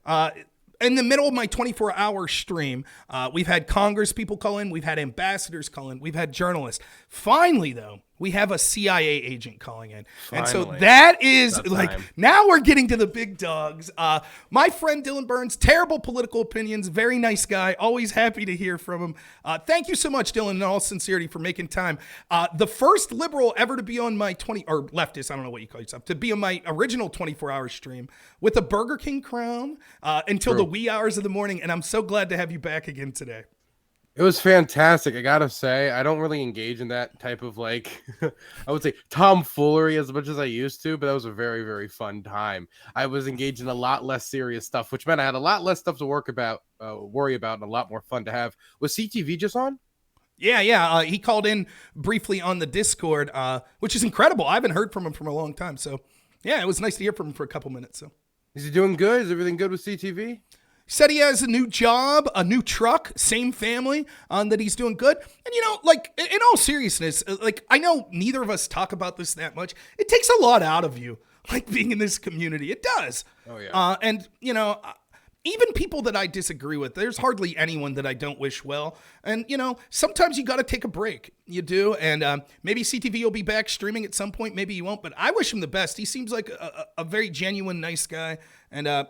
In the middle of my 24-hour stream, we've had Congress people call in, we've had ambassadors call in, we've had journalists. Finally, though, we have a CIA agent calling in. And so Finally. that is That like, time. now we're getting to the big dogs. My friend Dylan Burns, terrible political opinions, very nice guy, always happy to hear from him. Thank you so much, Dylan, in all sincerity, for making time. The first liberal ever to be on my or leftist, I don't know what you call yourself, to be on my original 24-hour stream with a Burger King crown until the wee hours of the morning. And I'm so glad to have you back again today. It was fantastic. I gotta say, I don't really engage in that type of like, I would say tomfoolery as much as I used to, but that was a very, very fun time. I was engaged in a lot less serious stuff, which meant I had a lot less stuff to worry about, and a lot more fun to have. Was CTV just on? Yeah. He called in briefly on the Discord, which is incredible. I haven't heard from him for a long time. So, yeah, it was nice to hear from him for a couple minutes. So, Is he doing good? Is everything good with CTV? said he has a new job, a new truck, same family, that he's doing good. And, like, in all seriousness, like, I know neither of us talk about this that much. It takes a lot out of you, like, being in this community. It does. Oh, yeah. And, even people that I disagree with, there's hardly anyone that I don't wish well. And, sometimes you got to take a break. You do. And maybe CTV will be back streaming at some point. Maybe he won't. But I wish him the best. He seems like a very genuine, nice guy. And, I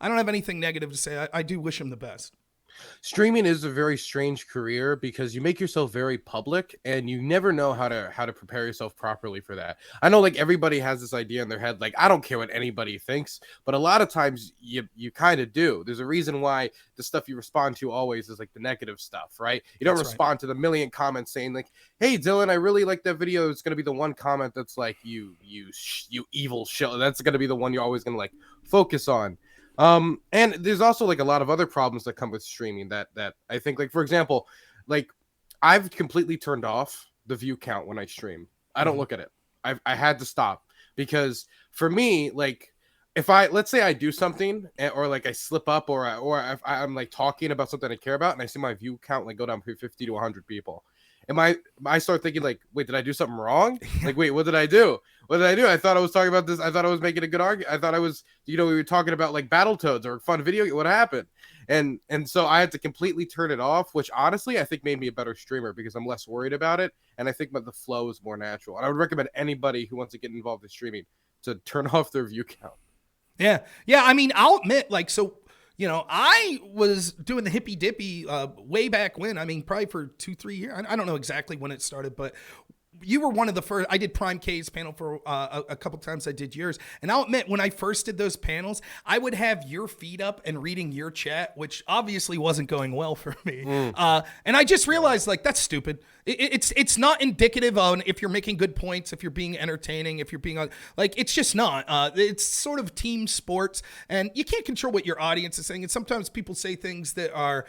don't have anything negative to say. I do wish him the best. Streaming is a very strange career because you make yourself very public and you never know how to prepare yourself properly for that. I know like everybody has this idea in their head, like I don't care what anybody thinks, but a lot of times you kind of do. There's a reason why the stuff you respond to always is like the negative stuff, right? You don't respond to the million comments saying like, "Hey Dylan, I really like that video." It's going to be the one comment that's like you evil shit. That's going to be the one you're always going to like focus on. And there's also like a lot of other problems that come with streaming that I think, like, for example, like I've completely turned off the view count when I stream. I don't look at it. I had to stop because for me, like if let's say I do something or like I slip up or I'm like talking about something I care about and I see my view count like go down from 50 to 100 people. And I start thinking like, wait, did I do something wrong? Like, wait, what did I do? What did I do? I thought I was talking about this. I thought I was making a good argument. I thought I was, we were talking about like Battletoads or a fun video. What happened? And so I had to completely turn it off, which honestly I think made me a better streamer because I'm less worried about it. And I think that the flow is more natural. And I would recommend anybody who wants to get involved in streaming to turn off their view count. Yeah. I mean, I'll admit, like, so, I was doing the hippy dippy way back when. I mean, probably for 2-3 years. I don't know exactly when it started, but you were one of the first. I did Prime K's panel for a couple times. I did yours. And I'll admit, when I first did those panels, I would have your feed up and reading your chat, which obviously wasn't going well for me. And I just realized, like, that's stupid. It's not indicative on if you're making good points, if you're being entertaining, if you're being like, it's just not. It's sort of team sports, and you can't control what your audience is saying. And sometimes people say things that are,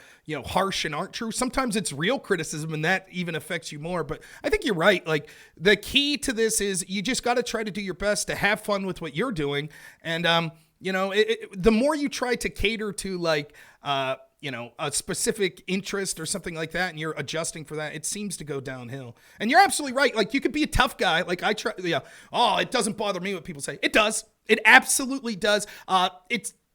harsh and aren't true. Sometimes it's real criticism, and that even affects you more. But I think you're right. Like, the key to this is you just got to try to do your best to have fun with what you're doing. And, the more you try to cater to like, a specific interest or something like that, and you're adjusting for that, it seems to go downhill. And you're absolutely right. Like, you could be a tough guy. Like, I try, it doesn't bother me what people say. It does. It absolutely does.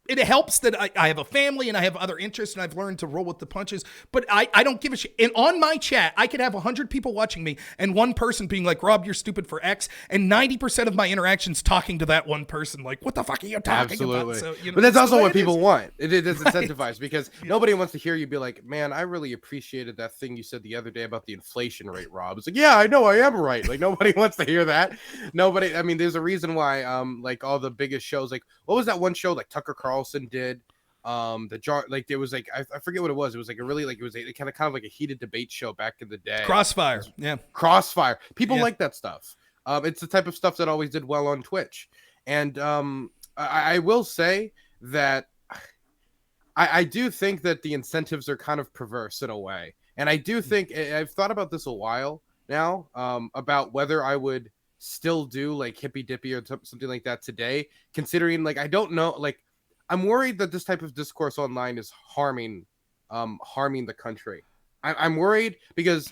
It helps that I have a family and I have other interests and I've learned to roll with the punches, but I don't give a shit. And on my chat, I could have 100 people watching me and one person being like, "Rob, you're stupid for X," and 90% of my interactions talking to that one person like, "What the fuck are you talking about?" So, but that's also what people want. It is incentivized because nobody wants to hear you be like, "Man, I really appreciated that thing you said the other day about the inflation rate, Rob." It's like, yeah, I know I am right. Like, nobody wants to hear that. Nobody. I mean, there's a reason why like all the biggest shows, like what was that one show like Tucker Carlson did? Like there was like I forget what it was. It was like a really like it was a kind of like a heated debate show back in the day. Crossfire. Crossfire. People like that stuff. It's the type of stuff that always did well on Twitch. And I will say that I do think that the incentives are kind of perverse in a way. And I do think I've thought about this a while now, about whether I would still do like hippy dippy or something like that today, considering like I don't know, like I'm worried that this type of discourse online is harming the country. I'm worried because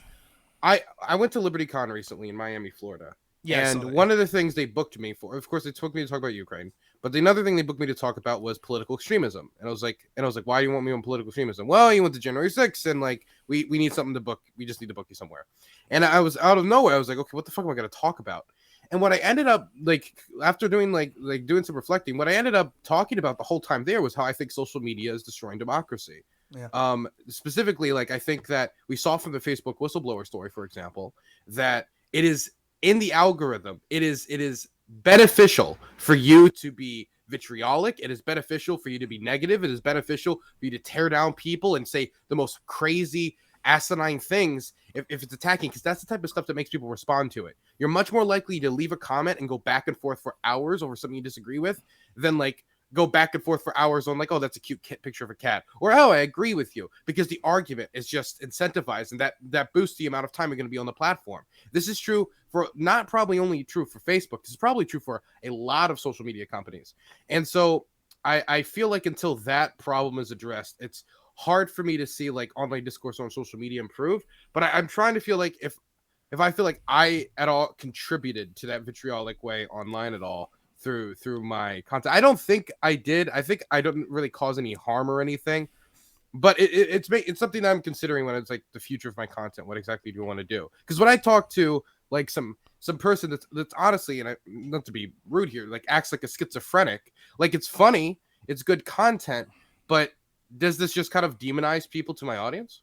I went to LibertyCon recently in Miami, Florida. Yeah, and one of the things they booked me for, of course, they took me to talk about Ukraine, But the another thing they booked me to talk about was political extremism. And I was like, why do you want me on political extremism? Well, you went to January 6th and like we need something to book. We just need to book you somewhere. And I was out of nowhere. I was like, okay, what the fuck am I going to talk about? And what I ended up like after doing like doing some reflecting, what I ended up talking about the whole time there was how I think social media is destroying democracy. Yeah. Specifically, like I think that we saw from the Facebook whistleblower story, for example, that it is in the algorithm. It is beneficial for you to be vitriolic. It is beneficial for you to be negative. It is beneficial for you to tear down people and say the most crazy, asinine things if it's attacking, because that's the type of stuff that makes people respond to it. You're much more likely to leave a comment and go back and forth for hours over something you disagree with than like go back and forth for hours on like, oh, that's a cute picture of a cat, or oh, I agree with you, because the argument is just incentivized, and that boosts the amount of time you're going to be on the platform. This is true for not probably only true for Facebook. This is probably true for a lot of social media companies. And so I feel like until that problem is addressed, it's hard for me to see like online discourse on social media improve. But I'm trying to feel like if I feel like I at all contributed to that vitriolic way online at all through my content. I don't think I did. I think I don't really cause any harm or anything, but it's something that I'm considering when it's like the future of my content. What exactly do you want to do? Because when I talk to like some person that's honestly, and I, not to be rude here, like acts like a schizophrenic, like it's funny, it's good content, but does this just kind of demonize people to my audience?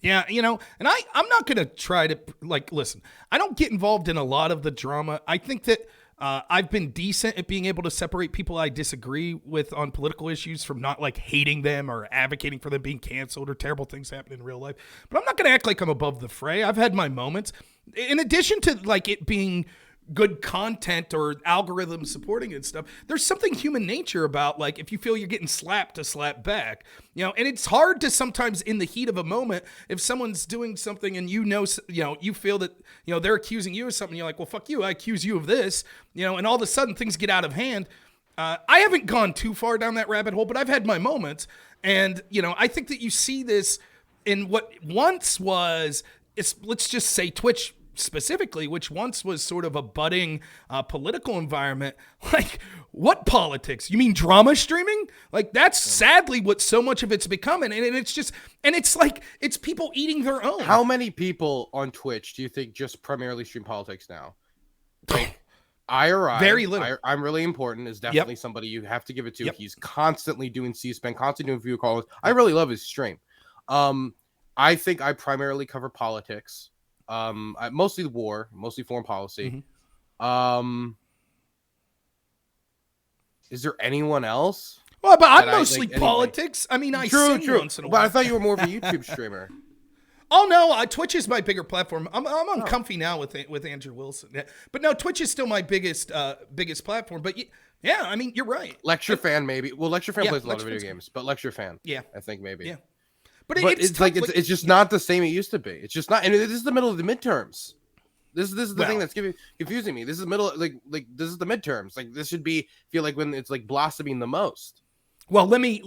Yeah, and I'm not going to try to, like, listen, I don't get involved in a lot of the drama. I think that I've been decent at being able to separate people I disagree with on political issues from not, like, hating them or advocating for them being canceled or terrible things happen in real life. But I'm not going to act like I'm above the fray. I've had my moments. In addition to, like, it being good content or algorithms supporting it and stuff, there's something human nature about, like, if you feel you're getting slapped, to slap back, and it's hard to sometimes in the heat of a moment, if someone's doing something and you feel that, they're accusing you of something, you're like, well, fuck you, I accuse you of this, and all of a sudden things get out of hand. I haven't gone too far down that rabbit hole, but I've had my moments. And, I think that you see this in what once was, let's just say Twitch specifically, which once was sort of a budding political environment. Like, what politics? You mean drama streaming? Like, that's sadly what so much of it's becoming. And it's just, and it's like, it's people eating their own. How many people on Twitch do you think just primarily stream politics now? Like, very little. I'm really important is definitely somebody you have to give it to. He's constantly doing C-SPAN, constantly doing view calls. I really love his stream. I think I primarily cover politics. Mostly the war, mostly foreign policy. Mm-hmm. Is there anyone else? Well, but I'm mostly politics. I mean, I sing once in a while. But I thought you were more of a YouTube streamer. Oh no, Twitch is my bigger platform. I'm on Comfy now with Andrew Wilson. Yeah. But no, Twitch is still my biggest platform. But yeah, I mean, you're right. Lecture Fan maybe. Well, Lecture Fan plays a lot of video games, but Lecture Fan, I think maybe. Yeah. But it's like it's just not the same it used to be. It's just not. And this is the middle of the midterms. This is the thing that's confusing me. This is the middle, like this is the midterms. Like this should feel like when it's like blossoming the most. Well, let me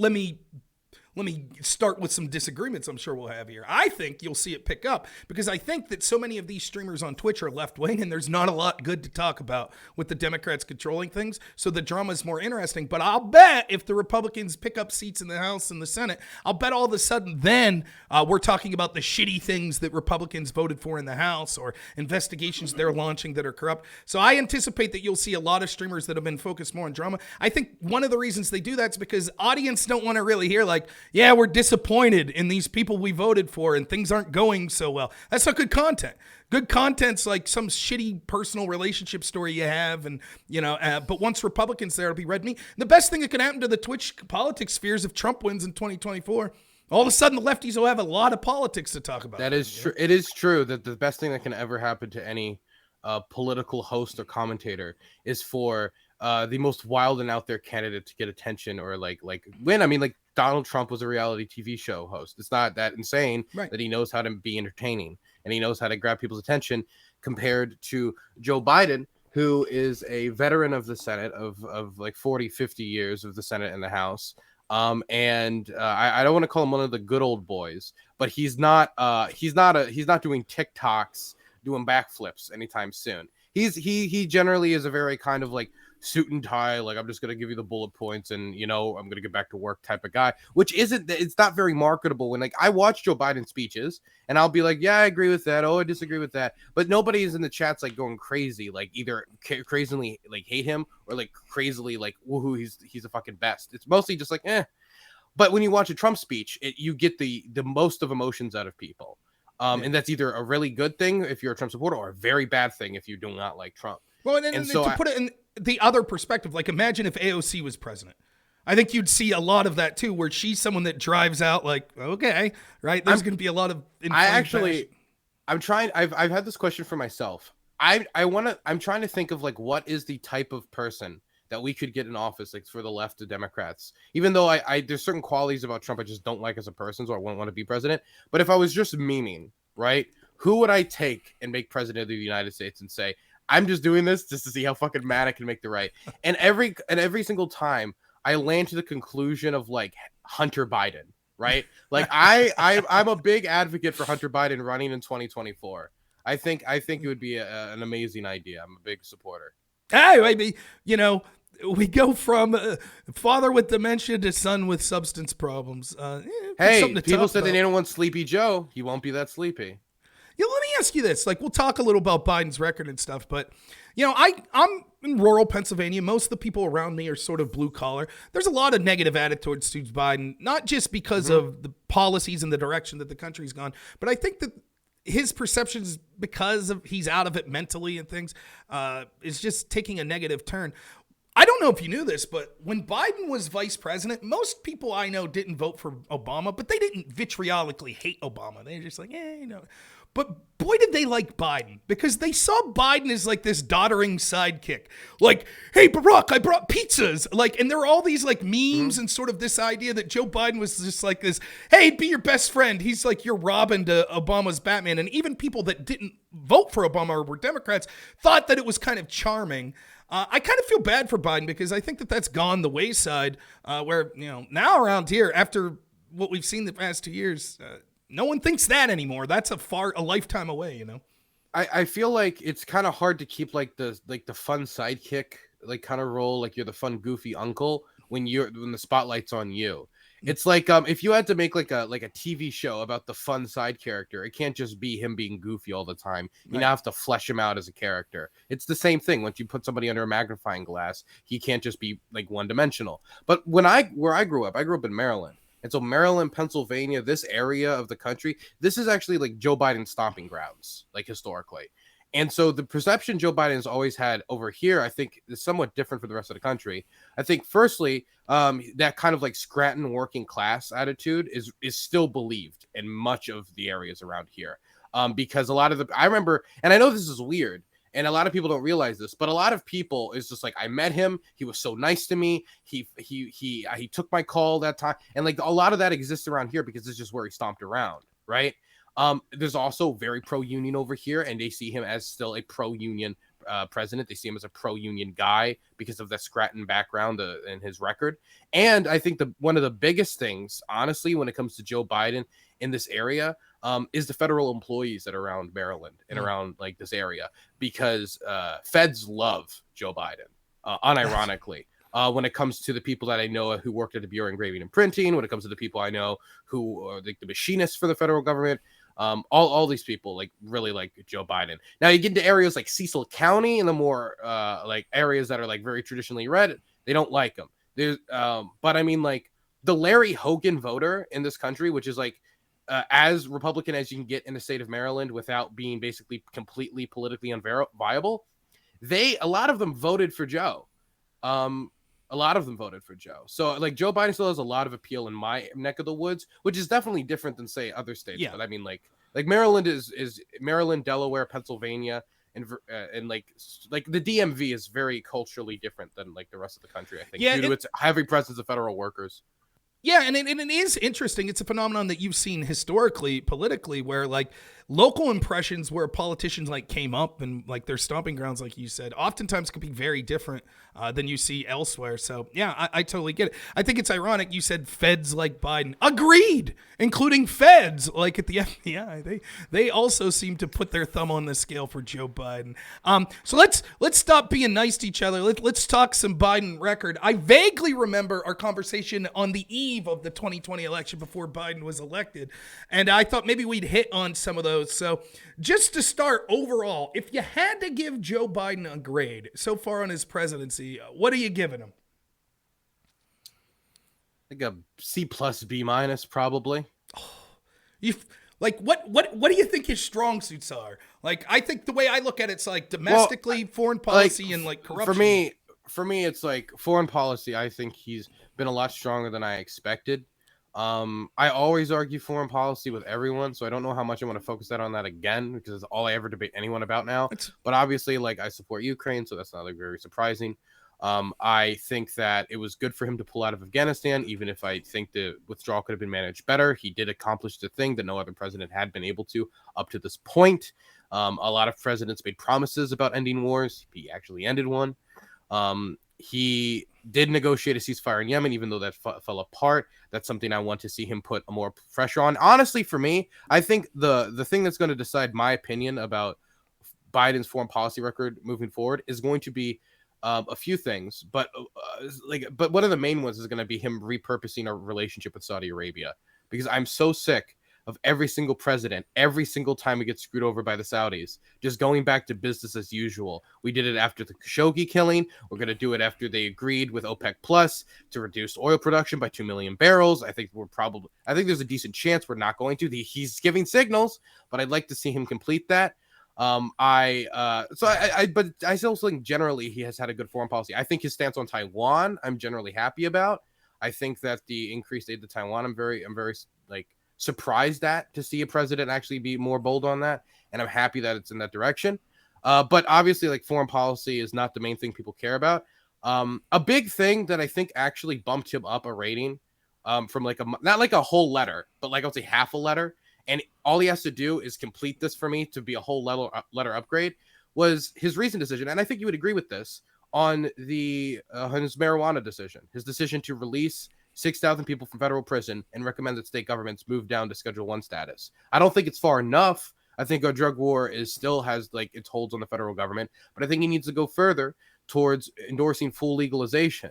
start with some disagreements I'm sure we'll have here. I think you'll see it pick up because I think that so many of these streamers on Twitch are left-wing and there's not a lot good to talk about with the Democrats controlling things. So the drama is more interesting. But I'll bet if the Republicans pick up seats in the House and the Senate, I'll bet all of a sudden then we're talking about the shitty things that Republicans voted for in the House or investigations they're launching that are corrupt. So I anticipate that you'll see a lot of streamers that have been focused more on drama. I think one of the reasons they do that is because audience don't want to really hear like, yeah, we're disappointed in these people we voted for and things aren't going so well. That's not good content. Good content's like some shitty personal relationship story you have. And, but once Republicans there, it'll be red meat. The best thing that could happen to the Twitch politics spheres if Trump wins in 2024, all of a sudden the lefties will have a lot of politics to talk about. That is true. It is true that the best thing that can ever happen to any political host or commentator is for the most wild and out there candidate to get attention or like win. I mean, like Donald Trump was a reality TV show host. It's not that insane that he knows how to be entertaining and he knows how to grab people's attention compared to Joe Biden, who is a veteran of the Senate of like 40, 50 years of the Senate and the House. I don't want to call him one of the good old boys, but he's not doing TikToks, doing backflips anytime soon. He generally is a very kind of like suit and tie, like I'm just gonna give you the bullet points and I'm gonna get back to work type of guy, which it's not very marketable. When like I watch Joe Biden speeches and I'll be like, yeah, I agree with that. Oh, I disagree with that. But nobody is in the chats like going crazy, like either crazily like hate him or like crazily like woohoo, he's the fucking best. It's mostly just like eh. But when you watch a Trump speech, you get the most of emotions out of people. And that's either a really good thing if you're a Trump supporter or a very bad thing if you do not like Trump. Well, and so to put it in the other perspective, like imagine if AOC was president. I think you'd see a lot of that too, where she's someone that drives out like, okay, right? There's going to be a lot of. I'm trying. I've had this question for myself. I'm trying to think of like what is the type of person that we could get in office, like for the left of Democrats. Even though there's certain qualities about Trump I just don't like as a person, so I wouldn't want to be president. But if I was just memeing, right, who would I take and make president of the United States and say, I'm just doing this just to see how fucking mad I can make the right. And every single time I land to the conclusion of like Hunter Biden, right? Like I'm a big advocate for Hunter Biden running in 2024. I think it would be an amazing idea. I'm a big supporter. Hey, maybe, we go from father with dementia to son with substance problems. Hey, people said they didn't want Sleepy Joe. He won't be that sleepy. Yeah, let me ask you this. Like, we'll talk a little about Biden's record and stuff, but, I'm in rural Pennsylvania. Most of the people around me are sort of blue collar. There's a lot of negative attitudes to Biden, not just because of the policies and the direction that the country's gone, but I think that his perceptions, because of he's out of it mentally and things, is just taking a negative turn. I don't know if you knew this, but when Biden was vice president, most people I know didn't vote for Obama, but they didn't vitriolically hate Obama. They're just like, But boy, did they like Biden, because they saw Biden as like this doddering sidekick. Like, hey, Barack, I brought pizzas. Like, and there were all these like memes and sort of this idea that Joe Biden was just like this, hey, be your best friend. He's like your Robin to Obama's Batman. And even people that didn't vote for Obama or were Democrats thought that it was kind of charming. I kind of feel bad for Biden because I think that that's gone the wayside where, now around here, after what we've seen the past 2 years, no one thinks that anymore. That's a lifetime away, I feel like it's kind of hard to keep like the fun sidekick like kind of role, like you're the fun goofy uncle when the spotlight's on you. It's like if you had to make like a TV show about the fun side character, it can't just be him being goofy all the time. You now have to flesh him out as a character. It's the same thing. Once you put somebody under a magnifying glass, he can't just be like one dimensional. But where I grew up in Maryland. And so Maryland, Pennsylvania, this area of the country, this is actually like Joe Biden's stomping grounds, like historically. And so the perception Joe Biden has always had over here, I think, is somewhat different for the rest of the country. I think, firstly, that kind of like Scranton working class attitude is still believed in much of the areas around here. Because a lot of I remember, and I know this is weird, and a lot of people don't realize this, but a lot of people is just like, I met him. He was so nice to me. He took my call that time. And like a lot of that exists around here because it's just where he stomped around. Right. There's also very pro-union over here, and they see him as still a pro-union president. They see him as a pro-union guy because of the Scranton background and his record. And I think one of the biggest things, honestly, when it comes to Joe Biden in this area, is the federal employees that are around Maryland and around like this area, because feds love Joe Biden, unironically. When it comes to the people that I know who worked at the Bureau of Engraving and Printing, when it comes to the people I know who are like the machinists for the federal government, all these people like really like Joe Biden. Now you get into areas like Cecil County and the more like areas that are like very traditionally red, they don't like him. There's but I mean like the Larry Hogan voter in this country, which is like as Republican as you can get in the state of Maryland without being basically completely politically unviable, a lot of them voted for Joe. A lot of them voted for Joe. So like Joe Biden still has a lot of appeal in my neck of the woods, which is definitely different than say other states. Yeah. But I mean like Maryland is Maryland, Delaware, Pennsylvania, and like the DMV is very culturally different than like the rest of the country, I think, due to its heavy presence of federal workers. Yeah, and it is interesting. It's a phenomenon that you've seen historically, politically, where like local impressions where politicians like came up and like their stomping grounds, like you said, oftentimes could be very different than you see elsewhere. So yeah, I totally get it. I think it's ironic you said feds like Biden. Agreed, including feds like at the FBI. They also seem to put their thumb on the scale for Joe Biden. So let's stop being nice to each other. Let's talk some Biden record. I vaguely remember our conversation on the eve of the 2020 election before Biden was elected, and I thought maybe we'd hit on some of those. So just to start, overall, if you had to give Joe Biden a grade so far on his presidency, what are you giving him? Like a C plus B minus, probably. You like what do you think his strong suits are? Like, I think the way I look at it's like domestically, foreign policy, and like corruption. For me, it's like foreign policy. I think he's been a lot stronger than I expected. I always argue foreign policy with everyone, so I don't know how much I want to focus on that again, because it's all I ever debate anyone about now. But obviously, like, I support Ukraine, so that's not like very surprising. I think that it was good for him to pull out of Afghanistan, even if I think the withdrawal could have been managed better. He did accomplish the thing that no other president had been able to up to this point. A lot of presidents made promises about ending wars. He actually ended one. He did negotiate a ceasefire in Yemen, even though that fell apart. That's something I want to see him put more pressure on. Honestly, for me, I think the thing that's going to decide my opinion about Biden's foreign policy record moving forward is going to be a few things, but one of the main ones is going to be him repurposing a relationship with Saudi Arabia, because I'm so sick of every single president, every single time we get screwed over by the Saudis, just going back to business as usual. We did it after the Khashoggi killing. We're going to do it after they agreed with OPEC Plus to reduce oil production by 2 million barrels. I think there's a decent chance we're not going to. He's giving signals, but I'd like to see him complete that. But I still think generally he has had a good foreign policy. I think his stance on Taiwan, I'm generally happy about. I think that the increased aid to Taiwan, I'm very like surprised to see a president actually be more bold on that, and I'm happy that it's in that direction. But obviously, like, foreign policy is not the main thing people care about. A big thing that I think actually bumped him up a rating, from like not like a whole letter, but like, I'll say half a letter, and all he has to do is complete this for me to be a whole letter upgrade, was his recent decision, and I think you would agree with this, on his marijuana decision, his decision to release 6,000 people from federal prison and recommend that state governments move down to Schedule 1 status. I don't think it's far enough. I think our drug war still has like its holds on the federal government, but I think he needs to go further towards endorsing full legalization.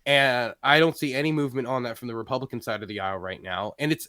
And I don't see any movement on that from the Republican side of the aisle right now. And it's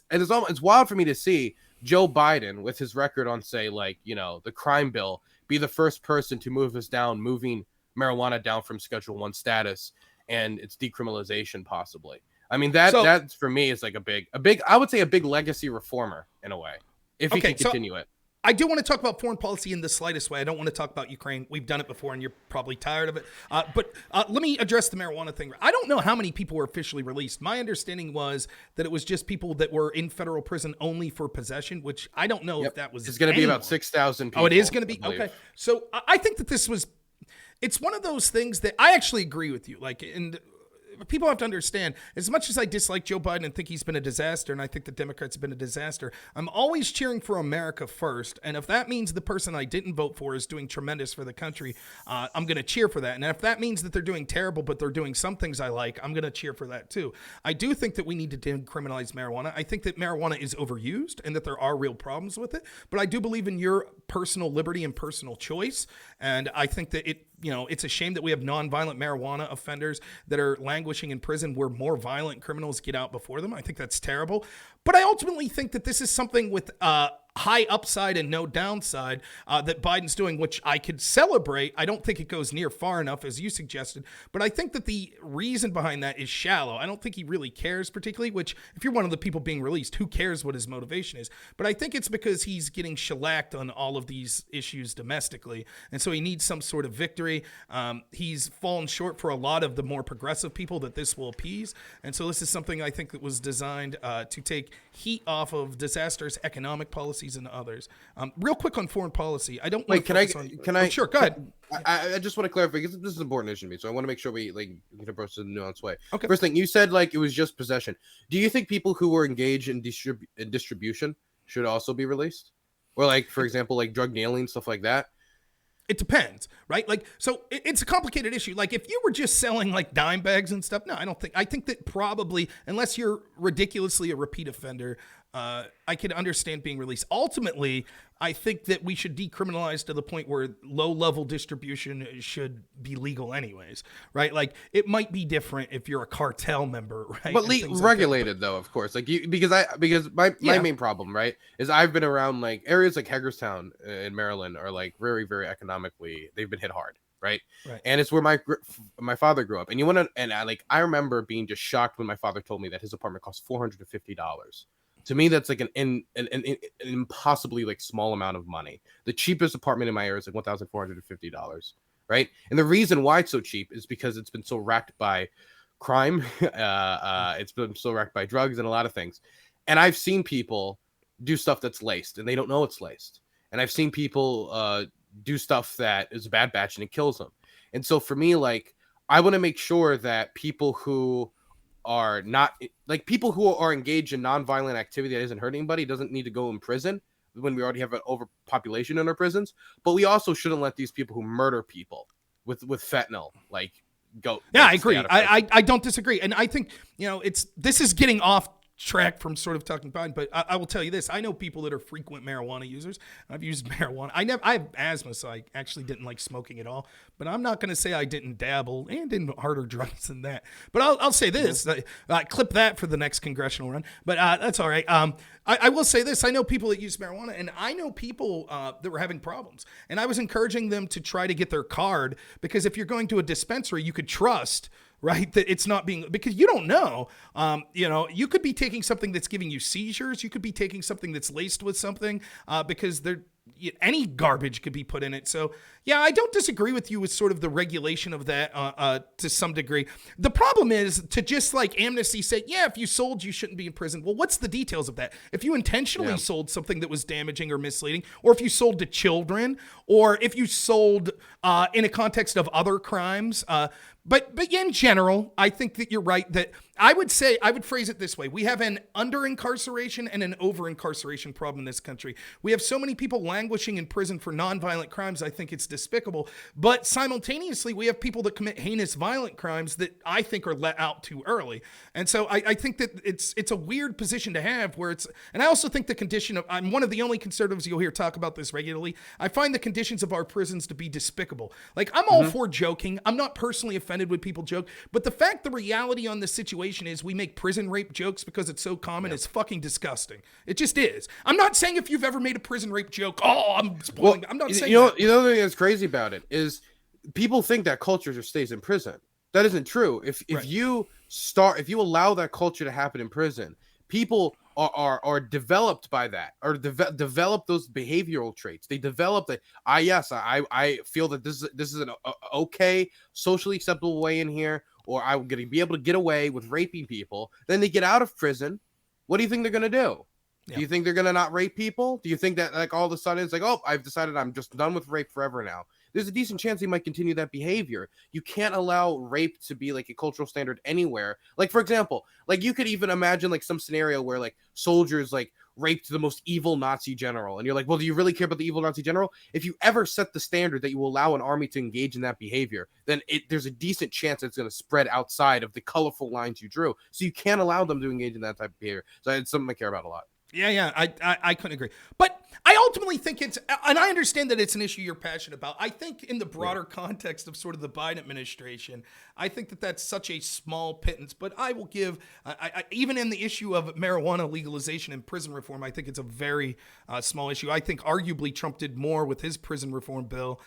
wild for me to see Joe Biden, with his record on, say, like, you know, the crime bill, be the first person to moving marijuana down from Schedule 1 status and its decriminalization possibly. I mean, that for me is like a big, I would say a big legacy reformer in a way, if he can continue it. I do want to talk about foreign policy in the slightest way. I don't want to talk about Ukraine. We've done it before, and you're probably tired of it. But let me address the marijuana thing. I don't know how many people were officially released. My understanding was that it was just people that were in federal prison only for possession, which I don't know if that was. It's going to be about 6,000 people. Oh, it is going to be? Okay. So I think that it's one of those things that I actually agree with you. Like, and people have to understand, as much as I dislike Joe Biden and think he's been a disaster, and I think the Democrats have been a disaster, I'm always cheering for America first. And if that means the person I didn't vote for is doing tremendous for the country, I'm going to cheer for that. And if that means that they're doing terrible, but they're doing some things I like, I'm going to cheer for that too. I do think that we need to decriminalize marijuana. I think that marijuana is overused and that there are real problems with it. But I do believe in your personal liberty and personal choice. And I think that it's a shame that we have nonviolent marijuana offenders that are languishing in prison where more violent criminals get out before them. I think that's terrible. But I ultimately think that this is something with high upside and no downside that Biden's doing, which I could celebrate. I don't think it goes near far enough, as you suggested. But I think that the reason behind that is shallow. I don't think he really cares particularly, which if you're one of the people being released, who cares what his motivation is? But I think it's because he's getting shellacked on all of these issues domestically. And so he needs some sort of victory. He's fallen short for a lot of the more progressive people that this will appease. And so this is something I think that was designed to take heat off of disastrous economic policies and others. Real quick on foreign policy. I don't wait. Can I? Sure. Go ahead. I just want to clarify, because this is an important issue to me. So I want to make sure we can approach it in a nuanced way. Okay. First thing, you said like it was just possession. Do you think people who were engaged in distribution should also be released? Or like, for example, like drug dealing, stuff like that. It depends, right? Like, so it's a complicated issue. Like, if you were just selling like dime bags and stuff, no, I don't think. I think that probably, unless you're ridiculously a repeat offender, I could understand being released. Ultimately, I think that we should decriminalize to the point where low-level distribution should be legal, anyways, right? Like, it might be different if you're a cartel member, right? But And things like that. regulated though, of course. Like you, because my Yeah. main problem, right, is I've been around like areas like Hagerstown in Maryland are like very very economically, they've been hit hard, right? Right. And it's where my father grew up. And you want to, and I remember being just shocked when my father told me that his apartment cost $450. To me, that's like an impossibly like small amount of money. The cheapest apartment in my area is like $1,450, right? And the reason why it's so cheap is because it's been so racked by crime. It's been so racked by drugs and a lot of things. And I've seen people do stuff that's laced and they don't know it's laced. And I've seen people do stuff that is a bad batch and it kills them. And so for me, like, I want to make sure that people who are not like people who are engaged in nonviolent activity that isn't hurting anybody doesn't need to go in prison when we already have an overpopulation in our prisons. But we also shouldn't let these people who murder people with fentanyl like go. Yeah, like, I agree. stay out of prison. I don't disagree, and I think this is getting off track from sort of talking about, but I will tell you this: I know people that are frequent marijuana users. I've used marijuana. I have asthma, so I actually didn't like smoking at all. But I'm not going to say I didn't dabble and in harder drugs than that. But I'll say this: clip that for the next congressional run. But that's all right. I will say this: I know people that use marijuana, and I know people that were having problems. And I was encouraging them to try to get their card, because if you're going to a dispensary, you could trust, right, that it's not being, because you don't know. You could be taking something that's giving you seizures. You could be taking something that's laced with something, because any garbage could be put in it. So yeah, I don't disagree with you with sort of the regulation of that to some degree. The problem is to just like amnesty say, yeah, if you sold, you shouldn't be in prison. Well, what's the details of that? If you intentionally sold something that was damaging or misleading, or if you sold to children, or if you sold in a context of other crimes, but in general, I think that you're right that I would phrase it this way. We have an under-incarceration and an over-incarceration problem in this country. We have so many people languishing in prison for nonviolent crimes, I think it's despicable. But simultaneously, we have people that commit heinous violent crimes that I think are let out too early. And so I think that it's a weird position to have where it's, and I also think the condition of, I'm one of the only conservatives you'll hear talk about this regularly. I find the conditions of our prisons to be despicable. Like, I'm all for joking. I'm not personally offended when people joke, but the reality on this situation is we make prison rape jokes because it's so common. It's fucking disgusting. It just is. I'm not saying if you've ever made a prison rape joke, I'm spoiling. I'm not saying that. You know the thing that's crazy about it is people think that culture just stays in prison. That isn't true. If you allow that culture to happen in prison, people are developed by that, or develop those behavioral traits. They develop that. I feel that this is an okay, socially acceptable way in here, or I'm going to be able to get away with raping people. Then they get out of prison. What do you think they're going to do? Yeah. Do you think they're going to not rape people? Do you think that like all of a sudden it's like, oh, I've decided I'm just done with rape forever now? There's a decent chance they might continue that behavior. You can't allow rape to be like a cultural standard anywhere. Like, for example, like you could even imagine like some scenario where like soldiers like raped the most evil Nazi general. And you're like, well, do you really care about the evil Nazi general? If you ever set the standard that you allow an army to engage in that behavior, then there's a decent chance it's going to spread outside of the colorful lines you drew. So you can't allow them to engage in that type of behavior. So it's something I care about a lot. Yeah, I couldn't agree. But I ultimately think it's, and I understand that it's an issue you're passionate about. I think in the broader context of sort of the Biden administration, I think that that's such a small pittance. But I will give, even in the issue of marijuana legalization and prison reform, I think it's a very small issue. I think arguably Trump did more with his prison reform bill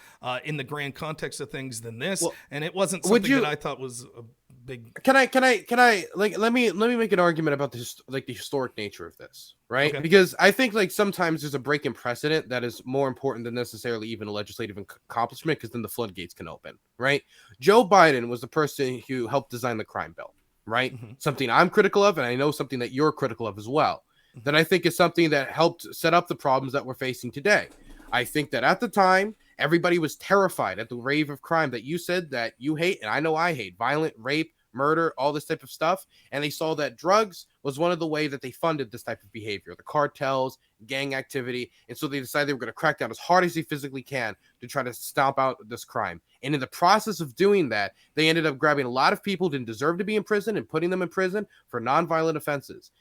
in the grand context of things than this. Well, and it wasn't something that I thought was a big. Can I like let me make an argument about this, like the historic nature of this, right? Okay. Because I think like sometimes there's a break in precedent that is more important than necessarily even a legislative accomplishment, because then the floodgates can open, right? Joe Biden was the person who helped design the crime bill, right? Mm-hmm. Something I'm critical of, and I know something that you're critical of as well. Mm-hmm. That I think is something that helped set up the problems that we're facing today. I think that at the time, everybody was terrified at the wave of crime that you said that you hate, and I know I hate: violent rape, murder, all this type of stuff. And they saw that drugs was one of the ways that they funded this type of behavior, the cartels, gang activity. And so they decided they were going to crack down as hard as they physically can to try to stomp out this crime. And in the process of doing that, they ended up grabbing a lot of people who didn't deserve to be in prison and putting them in prison for nonviolent offenses.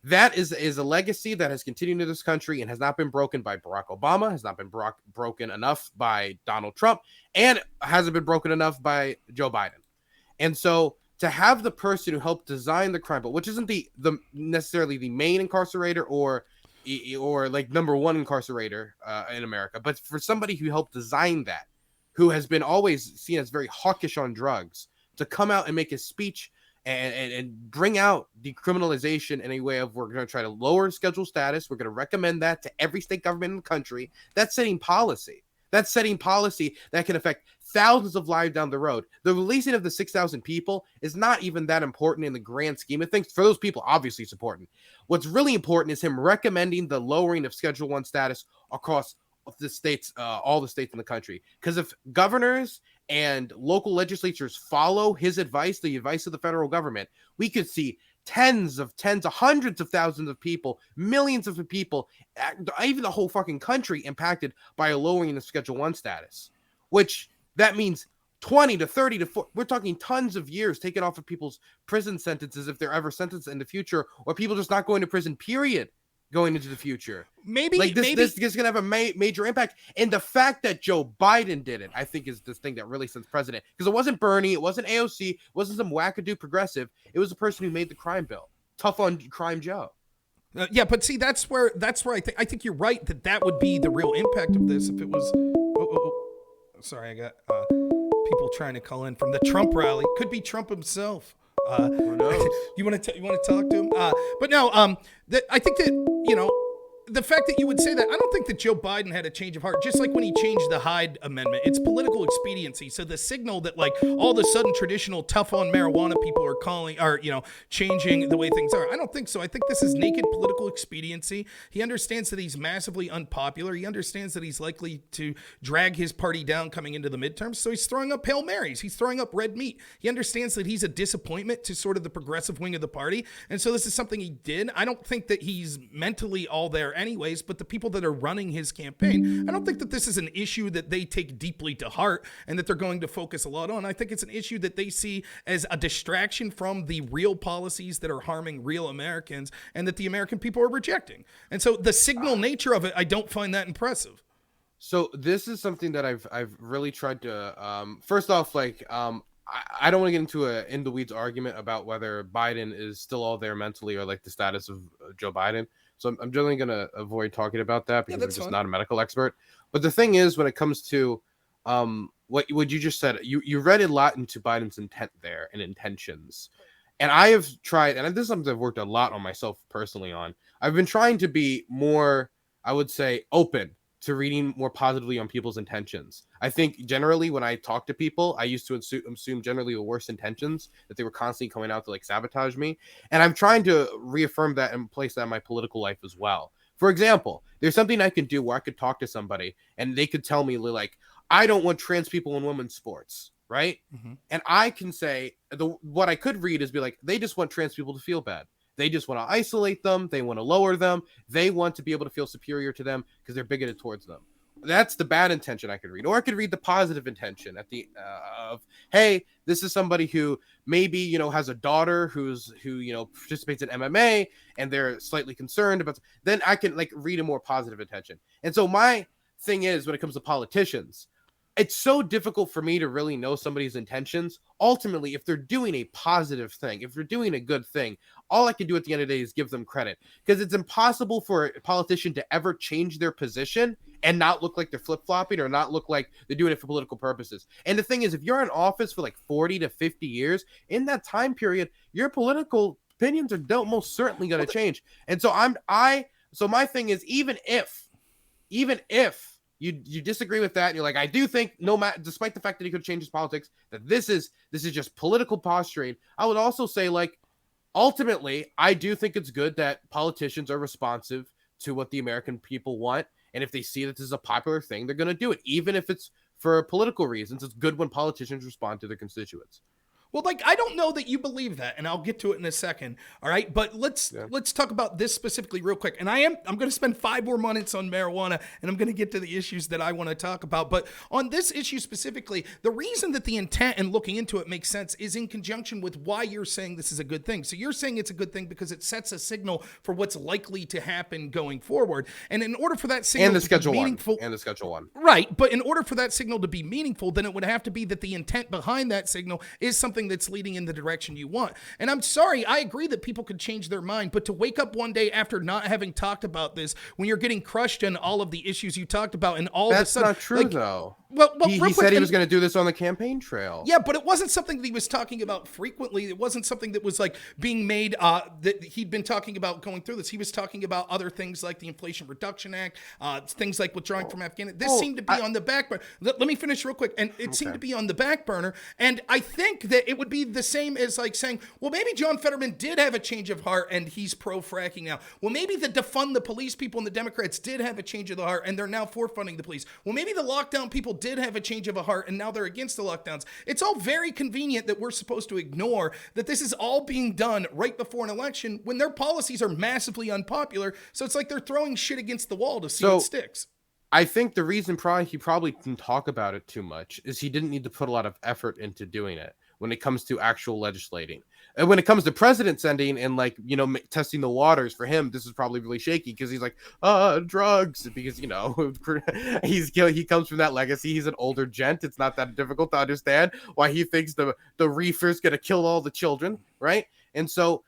That is a legacy that has continued in this country and has not been broken by Barack Obama, has not been broken enough by Donald Trump, and hasn't been broken enough by Joe Biden. And so to have the person who helped design the crime bill, which isn't the necessarily the main incarcerator or like number one incarcerator in America, but for somebody who helped design that, who has been always seen as very hawkish on drugs, to come out and make a speech and bring out decriminalization in a way of, we're going to try to lower schedule status. We're going to recommend that to every state government in the country. That's setting policy. That's setting policy that can affect thousands of lives down the road. The releasing of the 6,000 people is not even that important in the grand scheme of things. For those people, obviously it's important. What's really important is him recommending the lowering of Schedule 1 status across the states, all the states in the country. Because if governors and local legislatures follow his advice, the advice of the federal government, we could see tens of hundreds of thousands of people, millions of people, even the whole fucking country impacted by a lowering of Schedule 1 status, which that means 20 to 30 to 40, we're talking tons of years taken off of people's prison sentences if they're ever sentenced in the future, or people just not going to prison, period, going into the future. Maybe this is gonna have a major impact. And the fact that Joe Biden did it, I think, is this thing that really sets precedent, because it wasn't Bernie, it wasn't AOC, it wasn't some wackadoo progressive. It was the person who made the crime bill. Tough on crime Joe. Yeah, but see, that's where I think you're right that would be the real impact of this if it was. Sorry, I got people trying to call in from the Trump rally. Could be Trump himself. Who knows? You want to talk to him? But no, I think that, the fact that you would say that, I don't think that Joe Biden had a change of heart. Just like when he changed the Hyde Amendment, it's political expediency. So the signal that, like, all of a sudden traditional tough on marijuana people are changing the way things are, I don't think so. I think this is naked political expediency. He understands that he's massively unpopular. He understands that he's likely to drag his party down coming into the midterms. So he's throwing up Hail Marys. He's throwing up red meat. He understands that he's a disappointment to sort of the progressive wing of the party. And so this is something he did. I don't think that he's mentally all there anyways, but the people that are running his campaign, I don't think that this is an issue that they take deeply to heart and that they're going to focus a lot on. I think it's an issue that they see as a distraction from the real policies that are harming real Americans and that the American people are rejecting. And so the signal nature of it, I don't find that impressive. So this is something that I've really tried to, first off, I don't want to get into a in the weeds argument about whether Biden is still all there mentally, or like the status of Joe Biden. So I'm generally going to avoid talking about that because I'm just not a medical expert. But the thing is, when it comes to what you just said, you read a lot into Biden's intent there and intentions. And I have tried, and this is something I've worked a lot on myself personally on. I've been trying to be more, I would say, open to reading more positively on people's intentions. I think generally when I talk to people, I used to assume generally the worst intentions, that they were constantly coming out to like sabotage me. And I'm trying to reaffirm that and place that in my political life as well. For example, there's something I can do where I could talk to somebody and they could tell me like, I don't want trans people in women's sports, right? Mm-hmm. And I can say, what I could read is be like, they just want trans people to feel bad. They just want to isolate them. They want to lower them. They want to be able to feel superior to them because they're bigoted towards them. That's the bad intention I could read. Or I could read the positive intention at the of, hey, this is somebody who maybe, has a daughter who participates in MMA and they're slightly concerned about. Then I can read a more positive intention. And so my thing is, when it comes to politicians, it's so difficult for me to really know somebody's intentions. Ultimately, if they're doing a positive thing, if they're doing a good thing, all I can do at the end of the day is give them credit, because it's impossible for a politician to ever change their position and not look like they're flip-flopping or not look like they're doing it for political purposes. And the thing is, if you're in office for 40 to 50 years, in that time period, your political opinions are most certainly going to change. And so so my thing is, even if you disagree with that, and you're like, I do think, despite the fact that he could change his politics, that this is just political posturing, I would also say, ultimately, I do think it's good that politicians are responsive to what the American people want. And if they see that this is a popular thing, they're going to do it. Even if it's for political reasons, it's good when politicians respond to their constituents. Well, like, I don't know that you believe that, and I'll get to it in a second. All right, but let's talk about this specifically real quick. And I'm going to spend 5 more minutes on marijuana, and I'm going to get to the issues that I want to talk about. But on this issue specifically, the reason that the intent and looking into it makes sense is in conjunction with why you're saying this is a good thing. So you're saying it's a good thing because it sets a signal for what's likely to happen going forward. And in order for that signal to be meaningful, and the Schedule 1. Right, but in order for that signal to be meaningful, then it would have to be that the intent behind that signal is something that's leading in the direction you want. And I'm sorry, I agree that people could change their mind, but to wake up one day after not having talked about this, when you're getting crushed in all of the issues you talked about, and all of a sudden, that's not true, though. Well, he said he was going to do this on the campaign trail. Yeah, but it wasn't something that he was talking about frequently. It wasn't something that was like being made that he'd been talking about going through this. He was talking about other things like the Inflation Reduction Act, things like withdrawing from Afghanistan. This seemed to be on the back burner. Let me finish real quick. And it seemed to be on the back burner. And I think that it would be the same as like saying, well, maybe John Fetterman did have a change of heart and he's pro-fracking now. Well, maybe the defund the police people and the Democrats did have a change of the heart and they're now for funding the police. Well, maybe the lockdown people did have a change of a heart and now they're against the lockdowns. It's all very convenient that we're supposed to ignore that this is all being done right before an election when their policies are massively unpopular. So it's like they're throwing shit against the wall to see what sticks. I think the reason he probably didn't talk about it too much is he didn't need to put a lot of effort into doing it when it comes to actual legislating. And when it comes to president sending and like, you know, testing the waters for him, this is probably really shaky because he's like, drugs, because, you know, he comes from that legacy. He's an older gent. It's not that difficult to understand why he thinks the reefer's going to kill all the children. Right. And so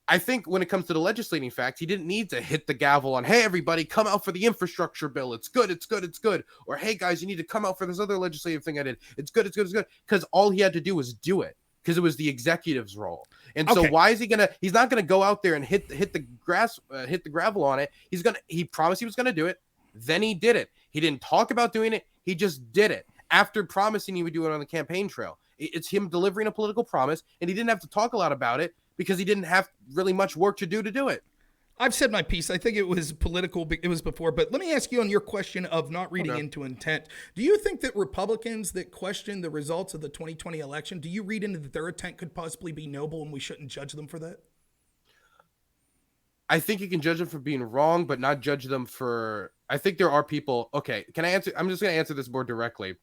I think when it comes to the legislating fact, he didn't need to hit the gavel on, hey, everybody, come out for the infrastructure bill. It's good. It's good. It's good. Or, hey, guys, you need to come out for this other legislative thing I did. It's good. It's good. It's good. Because all he had to do was do it because it was the executive's role. And so why is he's not going to go out there and hit the gravel on it. He promised he was going to do it. Then he did it. He didn't talk about doing it. He just did it after promising he would do it on the campaign trail. It's him delivering a political promise, and he didn't have to talk a lot about it because he didn't have really much work to do it. I've said my piece. I think it was political. It was before. But let me ask you on your question of not reading into intent. Do you think that Republicans that question the results of the 2020 election, do you read into that their intent could possibly be noble and we shouldn't judge them for that? I think you can judge them for being wrong, but not judge them for... I think there are people... Okay, can I answer? I'm just going to answer this more directly.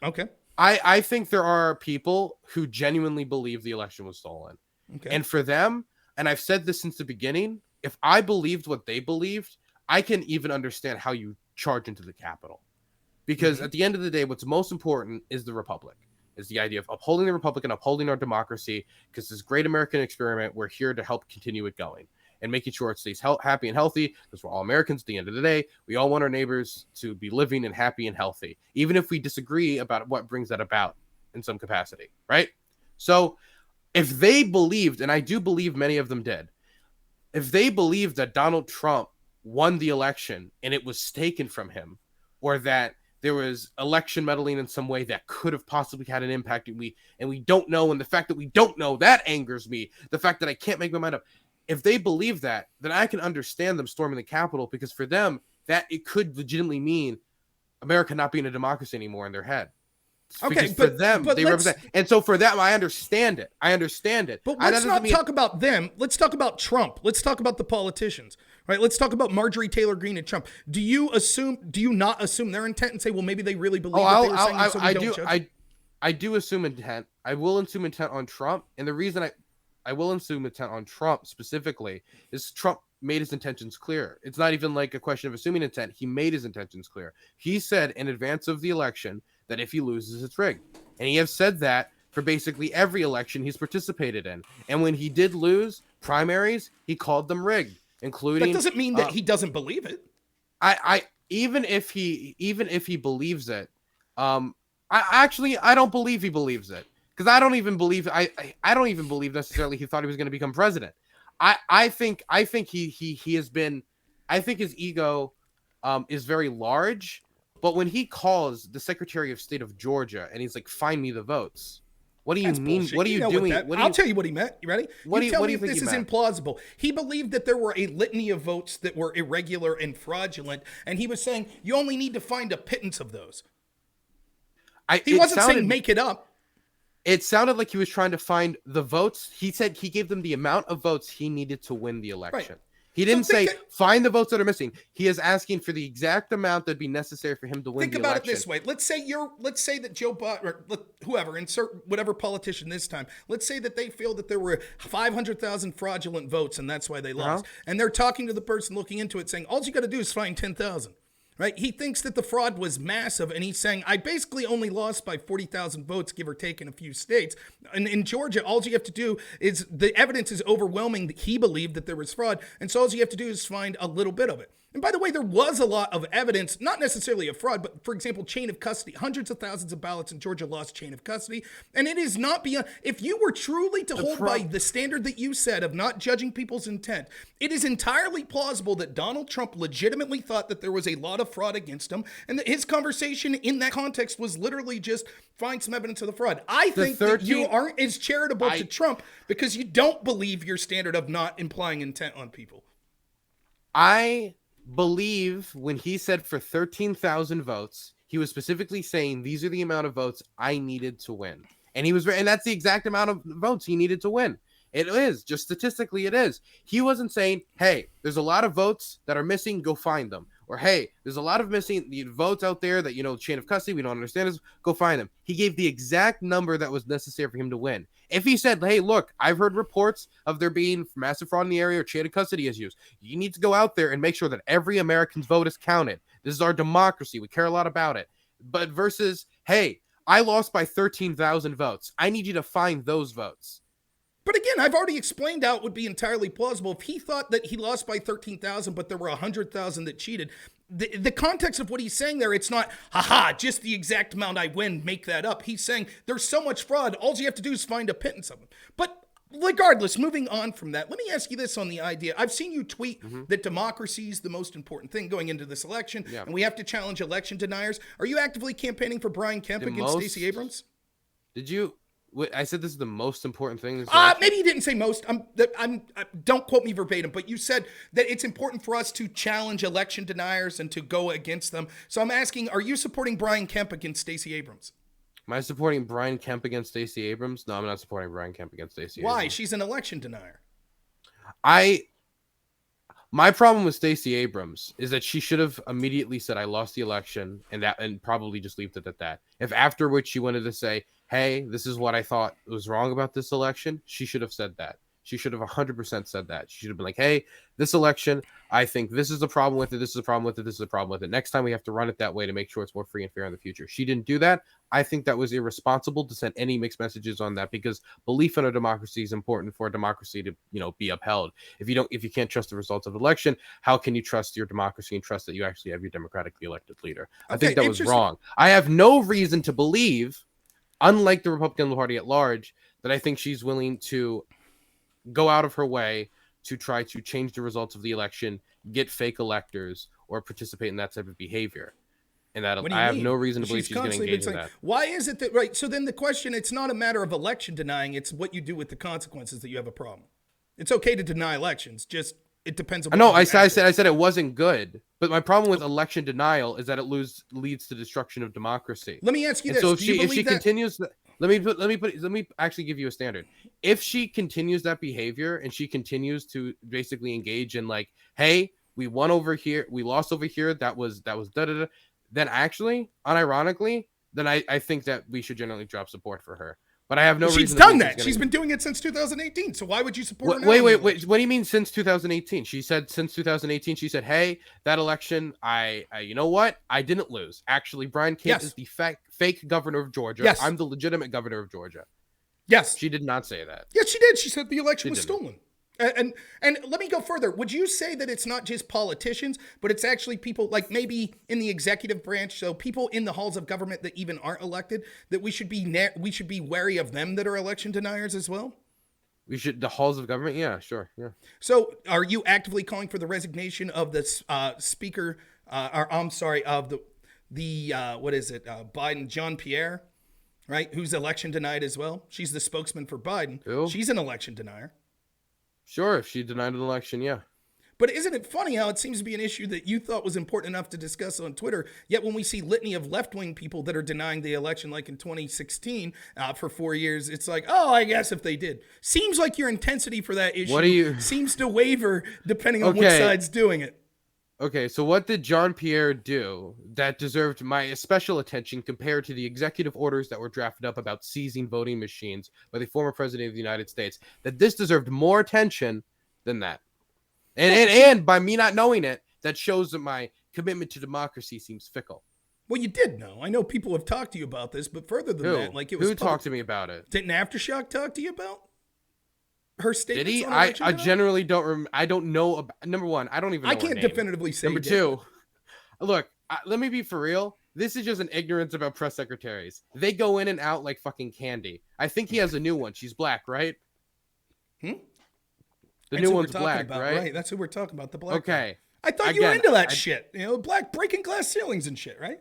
Okay. I think there are people who genuinely believe the election was stolen. Okay. And for them, and I've said this since the beginning, if I believed what they believed, I can even understand how you charge into the Capitol. Because at the end of the day, what's most important is the Republic, is the idea of upholding the Republic and upholding our democracy, because this great American experiment, we're here to help continue it going and making sure it stays happy and healthy, because we're all Americans at the end of the day. We all want our neighbors to be living and happy and healthy, even if we disagree about what brings that about in some capacity, right? So if they believed, and I do believe many of them did, if they believed that Donald Trump won the election and it was taken from him, or that there was election meddling in some way that could have possibly had an impact, and we don't know, and the fact that we don't know, that angers me. The fact that I can't make my mind up. If they believe that, then I can understand them storming the Capitol, because for them, that it could legitimately mean America not being a democracy anymore in their head. Okay, but for them, they represent, and so for them, I understand it. But let's not talk about them. Let's talk about Trump. Let's talk about the politicians, right? Let's talk about Marjorie Taylor Greene and Trump. Do you not assume their intent and say, well, maybe they really believe what they were saying, so we don't judge? I do assume intent. I will assume intent on Trump, and the reason I will assume intent on Trump specifically is Trump made his intentions clear. It's not even like a question of assuming intent. He made his intentions clear. He said in advance of the election that if he loses, it's rigged. And he has said that for basically every election he's participated in. And when he did lose primaries, he called them rigged, including... That doesn't mean that he doesn't believe it. Even if he believes it, I don't believe he believes it. Because I don't even believe necessarily he thought he was going to become president. I think he has been... I think his ego is very large. But when he calls the Secretary of State of Georgia and he's like, "Find me the votes," what do you mean? Bullshit. What are you doing? I'll tell you what he meant. You ready? What do you think this is implausible. He believed that there were a litany of votes that were irregular and fraudulent, and he was saying you only need to find a pittance of those. He wasn't saying make it up. It sounded like he was trying to find the votes. He said he gave them the amount of votes he needed to win the Right. election. He So didn't say find the votes that are missing. He is asking for the exact amount that'd be necessary for him to win the election. Think about it this way. Let's say that Joe Biden or whoever, insert whatever politician this time. Let's say that they feel that there were 500,000 fraudulent votes and that's why they lost. And they're talking to the person looking into it saying, all you got to do is find 10,000. Right? He thinks that the fraud was massive, and he's saying, I basically only lost by 40,000 votes, give or take, in a few states. And in Georgia, all you have to do is, the evidence is overwhelming that he believed that there was fraud, and so all you have to do is find a little bit of it. And by the way, there was a lot of evidence, not necessarily of fraud, but for example, chain of custody. Hundreds of thousands of ballots in Georgia lost chain of custody. And it is not beyond, if you were truly to hold by the standard that you said of not judging people's intent, it is entirely plausible that Donald Trump legitimately thought that there was a lot of fraud against him. And that his conversation in that context was literally just find some evidence of the fraud. I think that you aren't as charitable to Trump because you don't believe your standard of not implying intent on people. I believe when he said for 13,000 votes, he was specifically saying these are the amount of votes I needed to win. And and that's the exact amount of votes he needed to win. It is, just statistically it is. He wasn't saying, hey, there's a lot of votes that are missing, go find them. Or, hey, there's a lot of missing votes out there that, chain of custody, we don't understand this, go find them. He gave the exact number that was necessary for him to win. If he said, hey, look, I've heard reports of there being massive fraud in the area or chain of custody issues, you need to go out there and make sure that every American's vote is counted. This is our democracy. We care a lot about it. But versus, hey, I lost by 13,000 votes. I need you to find those votes. But again, I've already explained how it would be entirely plausible. If he thought that he lost by 13,000, but there were 100,000 that cheated, the context of what he's saying there, it's not, just the exact amount I win, make that up. He's saying there's so much fraud, all you have to do is find a pittance of them. But regardless, moving on from that, let me ask you this on the idea. I've seen you tweet that democracy is the most important thing going into this election, and we have to challenge election deniers. Are you actively campaigning for Brian Kemp against Stacey Abrams? Did you? I said this is the most important thing. Maybe you didn't say most. Don't quote me verbatim, but you said that it's important for us to challenge election deniers and to go against them. So I'm asking, are you supporting Brian Kemp against Stacey Abrams? Am I supporting Brian Kemp against Stacey Abrams? No, I'm not supporting Brian Kemp against Stacey Abrams. Why? She's an election denier. My problem with Stacey Abrams is that she should have immediately said, I lost the election, and probably just left it at that. If afterwards she wanted to say, hey, this is what I thought was wrong about this election, she should have said that. She should have 100% said that. She should have been like, hey, this election, I think this is the problem with it. This is the problem with it. This is the problem with it. Next time we have to run it that way to make sure it's more free and fair in the future. She didn't do that. I think that was irresponsible to send any mixed messages on that because belief in a democracy is important for a democracy to, be upheld. If you can't trust the results of the election, how can you trust your democracy and trust that you actually have your democratically elected leader? I think that was wrong. I have no reason to believe, unlike the Republican Party at large, that I think she's willing to go out of her way to try to change the results of the election, get fake electors, or participate in that type of behavior. And that I have no reason to believe she's going to engage in that. Why is it that, right? So then the question, it's not a matter of election denying, it's what you do with the consequences that you have a problem. It's okay to deny elections, just it depends on. No, I said it wasn't good. But my problem with election denial is that it leads to destruction of democracy. Let me ask you this: so if she continues, let me actually give you a standard. If she continues that behavior and she continues to basically engage in like, hey, we won over here, we lost over here, that was da da da, then actually, unironically, then I think that we should generally drop support for her. But I have no reason. She's done that. She's been doing it since 2018. So why would you support her? Wait. What do you mean since 2018? She said since 2018. She said, "Hey, that election, I you know what? I didn't lose. Actually, Brian Kemp is the fake governor of Georgia. Yes. I'm the legitimate governor of Georgia." Yes. She did not say that. Yes, she did. She said the election was stolen. And let me go further. Would you say that it's not just politicians, but it's actually people like maybe in the executive branch, so people in the halls of government that even aren't elected, that we should be wary of them that are election deniers as well? The halls of government? Yeah, sure. Yeah. So are you actively calling for the resignation of the speaker, of the what is it, Biden, Jean Pierre, right, who's election denied as well? She's the spokesman for Biden. Who? She's an election denier. Sure, if she denied an election, yeah. But isn't it funny how it seems to be an issue that you thought was important enough to discuss on Twitter, yet when we see litany of left-wing people that are denying the election, like in 2016 for 4 years, it's like, oh, I guess if they did. Seems like your intensity for that issue seems to waver depending on which side's doing it. Okay, so what did Jean Pierre do that deserved my special attention compared to the executive orders that were drafted up about seizing voting machines by the former president of the United States? That this deserved more attention than that. And by me not knowing it, that shows that my commitment to democracy seems fickle. Well, you did know. I know people have talked to you about this, but further than that, like it was. Who talked to me about it? Didn't Aftershock talk to you about her statements? Did he? I generally don't. I don't know. Number one, I don't even know I can't definitively say. Number two, look, let me be for real. This is just an ignorance about press secretaries. They go in and out like fucking candy. I think he has a new one. She's black, right? The new one's black, right? That's who we're talking about. The black. Okay. I thought you were into that shit. You know, black breaking glass ceilings and shit, right?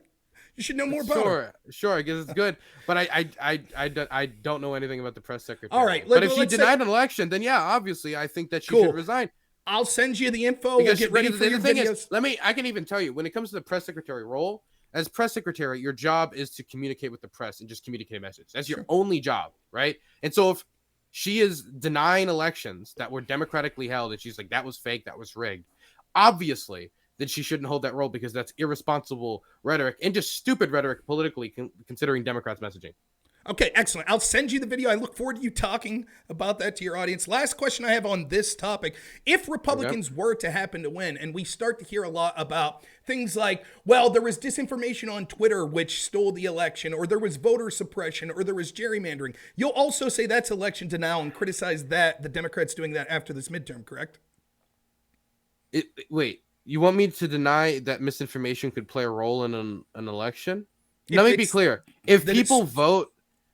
You should know more about it. Sure, I guess it's good, but I don't know anything about the press secretary. All right, but if she denied an election, then yeah, obviously I think that she should resign. I'll send you the info. We'll get ready for your videos. I can even tell you when it comes to the press secretary role. As press secretary, your job is to communicate with the press and just communicate a message. That's your only job, right? And so if she is denying elections that were democratically held, and she's like, that was fake, that was rigged. Obviously, then she shouldn't hold that role because that's irresponsible rhetoric and just stupid rhetoric politically, considering Democrats' messaging. Okay, excellent. I'll send you the video. I look forward to you talking about that to your audience. Last question I have on this topic. If Republicans were to happen to win, and we start to hear a lot about things like, well, there was disinformation on Twitter which stole the election, or there was voter suppression, or there was gerrymandering, you'll also say that's election denial and criticize that, the Democrats doing that after this midterm, correct? Wait, you want me to deny that misinformation could play a role in an election? Let me be clear. If people vote,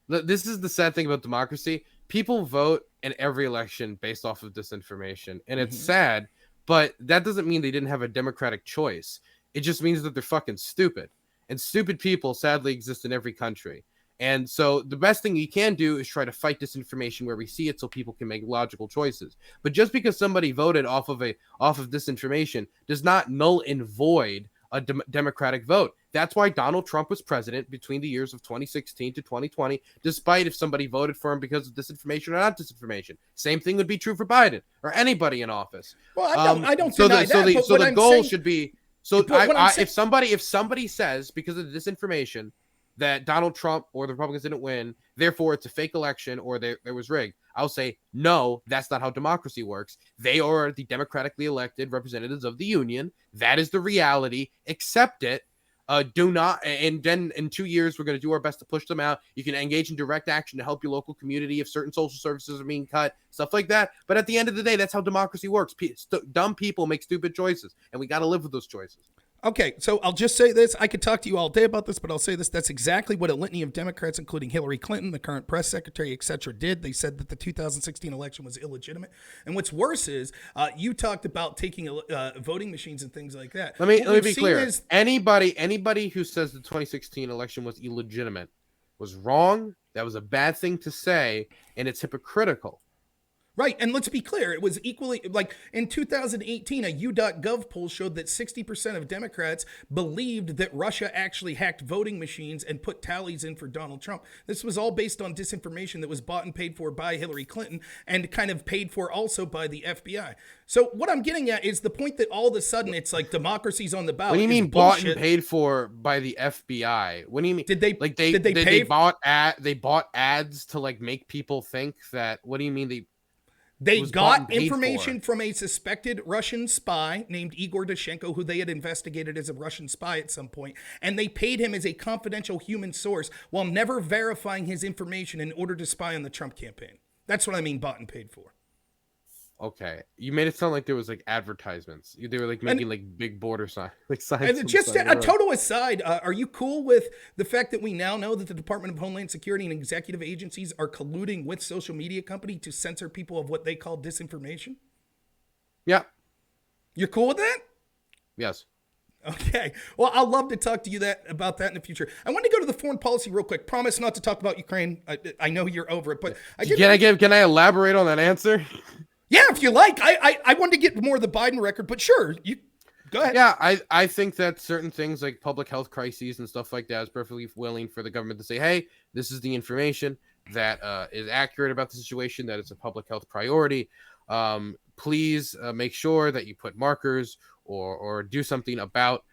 this is the sad thing about democracy. People vote in every election based off of disinformation. And it's sad, but that doesn't mean they didn't have a democratic choice. It just means that they're fucking stupid. And stupid people sadly exist in every country. And so the best thing you can do is try to fight disinformation where we see it so people can make logical choices. But just because somebody voted off of disinformation does not null and void a democratic vote. That's why Donald Trump was president between the years of 2016 to 2020, despite if somebody voted for him because of disinformation or not disinformation. Same thing would be true for Biden or anybody in office. Well, I don't deny that. So the goal should be, if somebody says because of the disinformation that Donald Trump or the Republicans didn't win, therefore it's a fake election or there was rigged, I'll say, no, that's not how democracy works. They are the democratically elected representatives of the union. That is the reality. Accept it. Do not, and then in 2 years, we're going to do our best to push them out. You can engage in direct action to help your local community if certain social services are being cut, stuff like that. But at the end of the day, that's how democracy works. Dumb people make stupid choices, and we got to live with those choices. Okay, so I'll just say this. I could talk to you all day about this, but I'll say this. That's exactly what a litany of Democrats, including Hillary Clinton, the current press secretary, etc., did. They said that the 2016 election was illegitimate. And what's worse is you talked about taking voting machines and things like that. Let me be clear. Anybody who says the 2016 election was illegitimate was wrong. That was a bad thing to say, and it's hypocritical. Right, and let's be clear, it was equally, like in 2018, a U.gov poll showed that 60% of Democrats believed that Russia actually hacked voting machines and put tallies in for Donald Trump. This was all based on disinformation that was bought and paid for by Hillary Clinton and kind of paid for also by the FBI. So what I'm getting at is the point that all of a sudden it's like democracy's on the ballot. What do you mean bought and paid for by the FBI? What do you mean? They bought ads to like make people think that? What do you mean They got information from a suspected Russian spy named Igor Dushenko, who they had investigated as a Russian spy at some point, and they paid him as a confidential human source while never verifying his information in order to spy on the Trump campaign. That's what I mean bought and paid for. Okay, you made it sound like there was like advertisements. They were like making like big border signs, like signs. And just a total aside, are you cool with the fact that we now know that the Department of Homeland Security and executive agencies are colluding with social media company to censor people of what they call disinformation? Yeah. You're cool with that? Yes. Okay. Well, I'll love to talk to you about that in the future. I want to go to the foreign policy real quick. Promise not to talk about Ukraine. I know you're over it, but can I elaborate on that answer? Yeah, if you like. I wanted to get more of the Biden record, but sure, you go ahead. Yeah, I think that certain things like public health crises and stuff like that is perfectly willing for the government to say, hey, this is the information that is accurate about the situation, that it's a public health priority. Please make sure that you put markers or do something about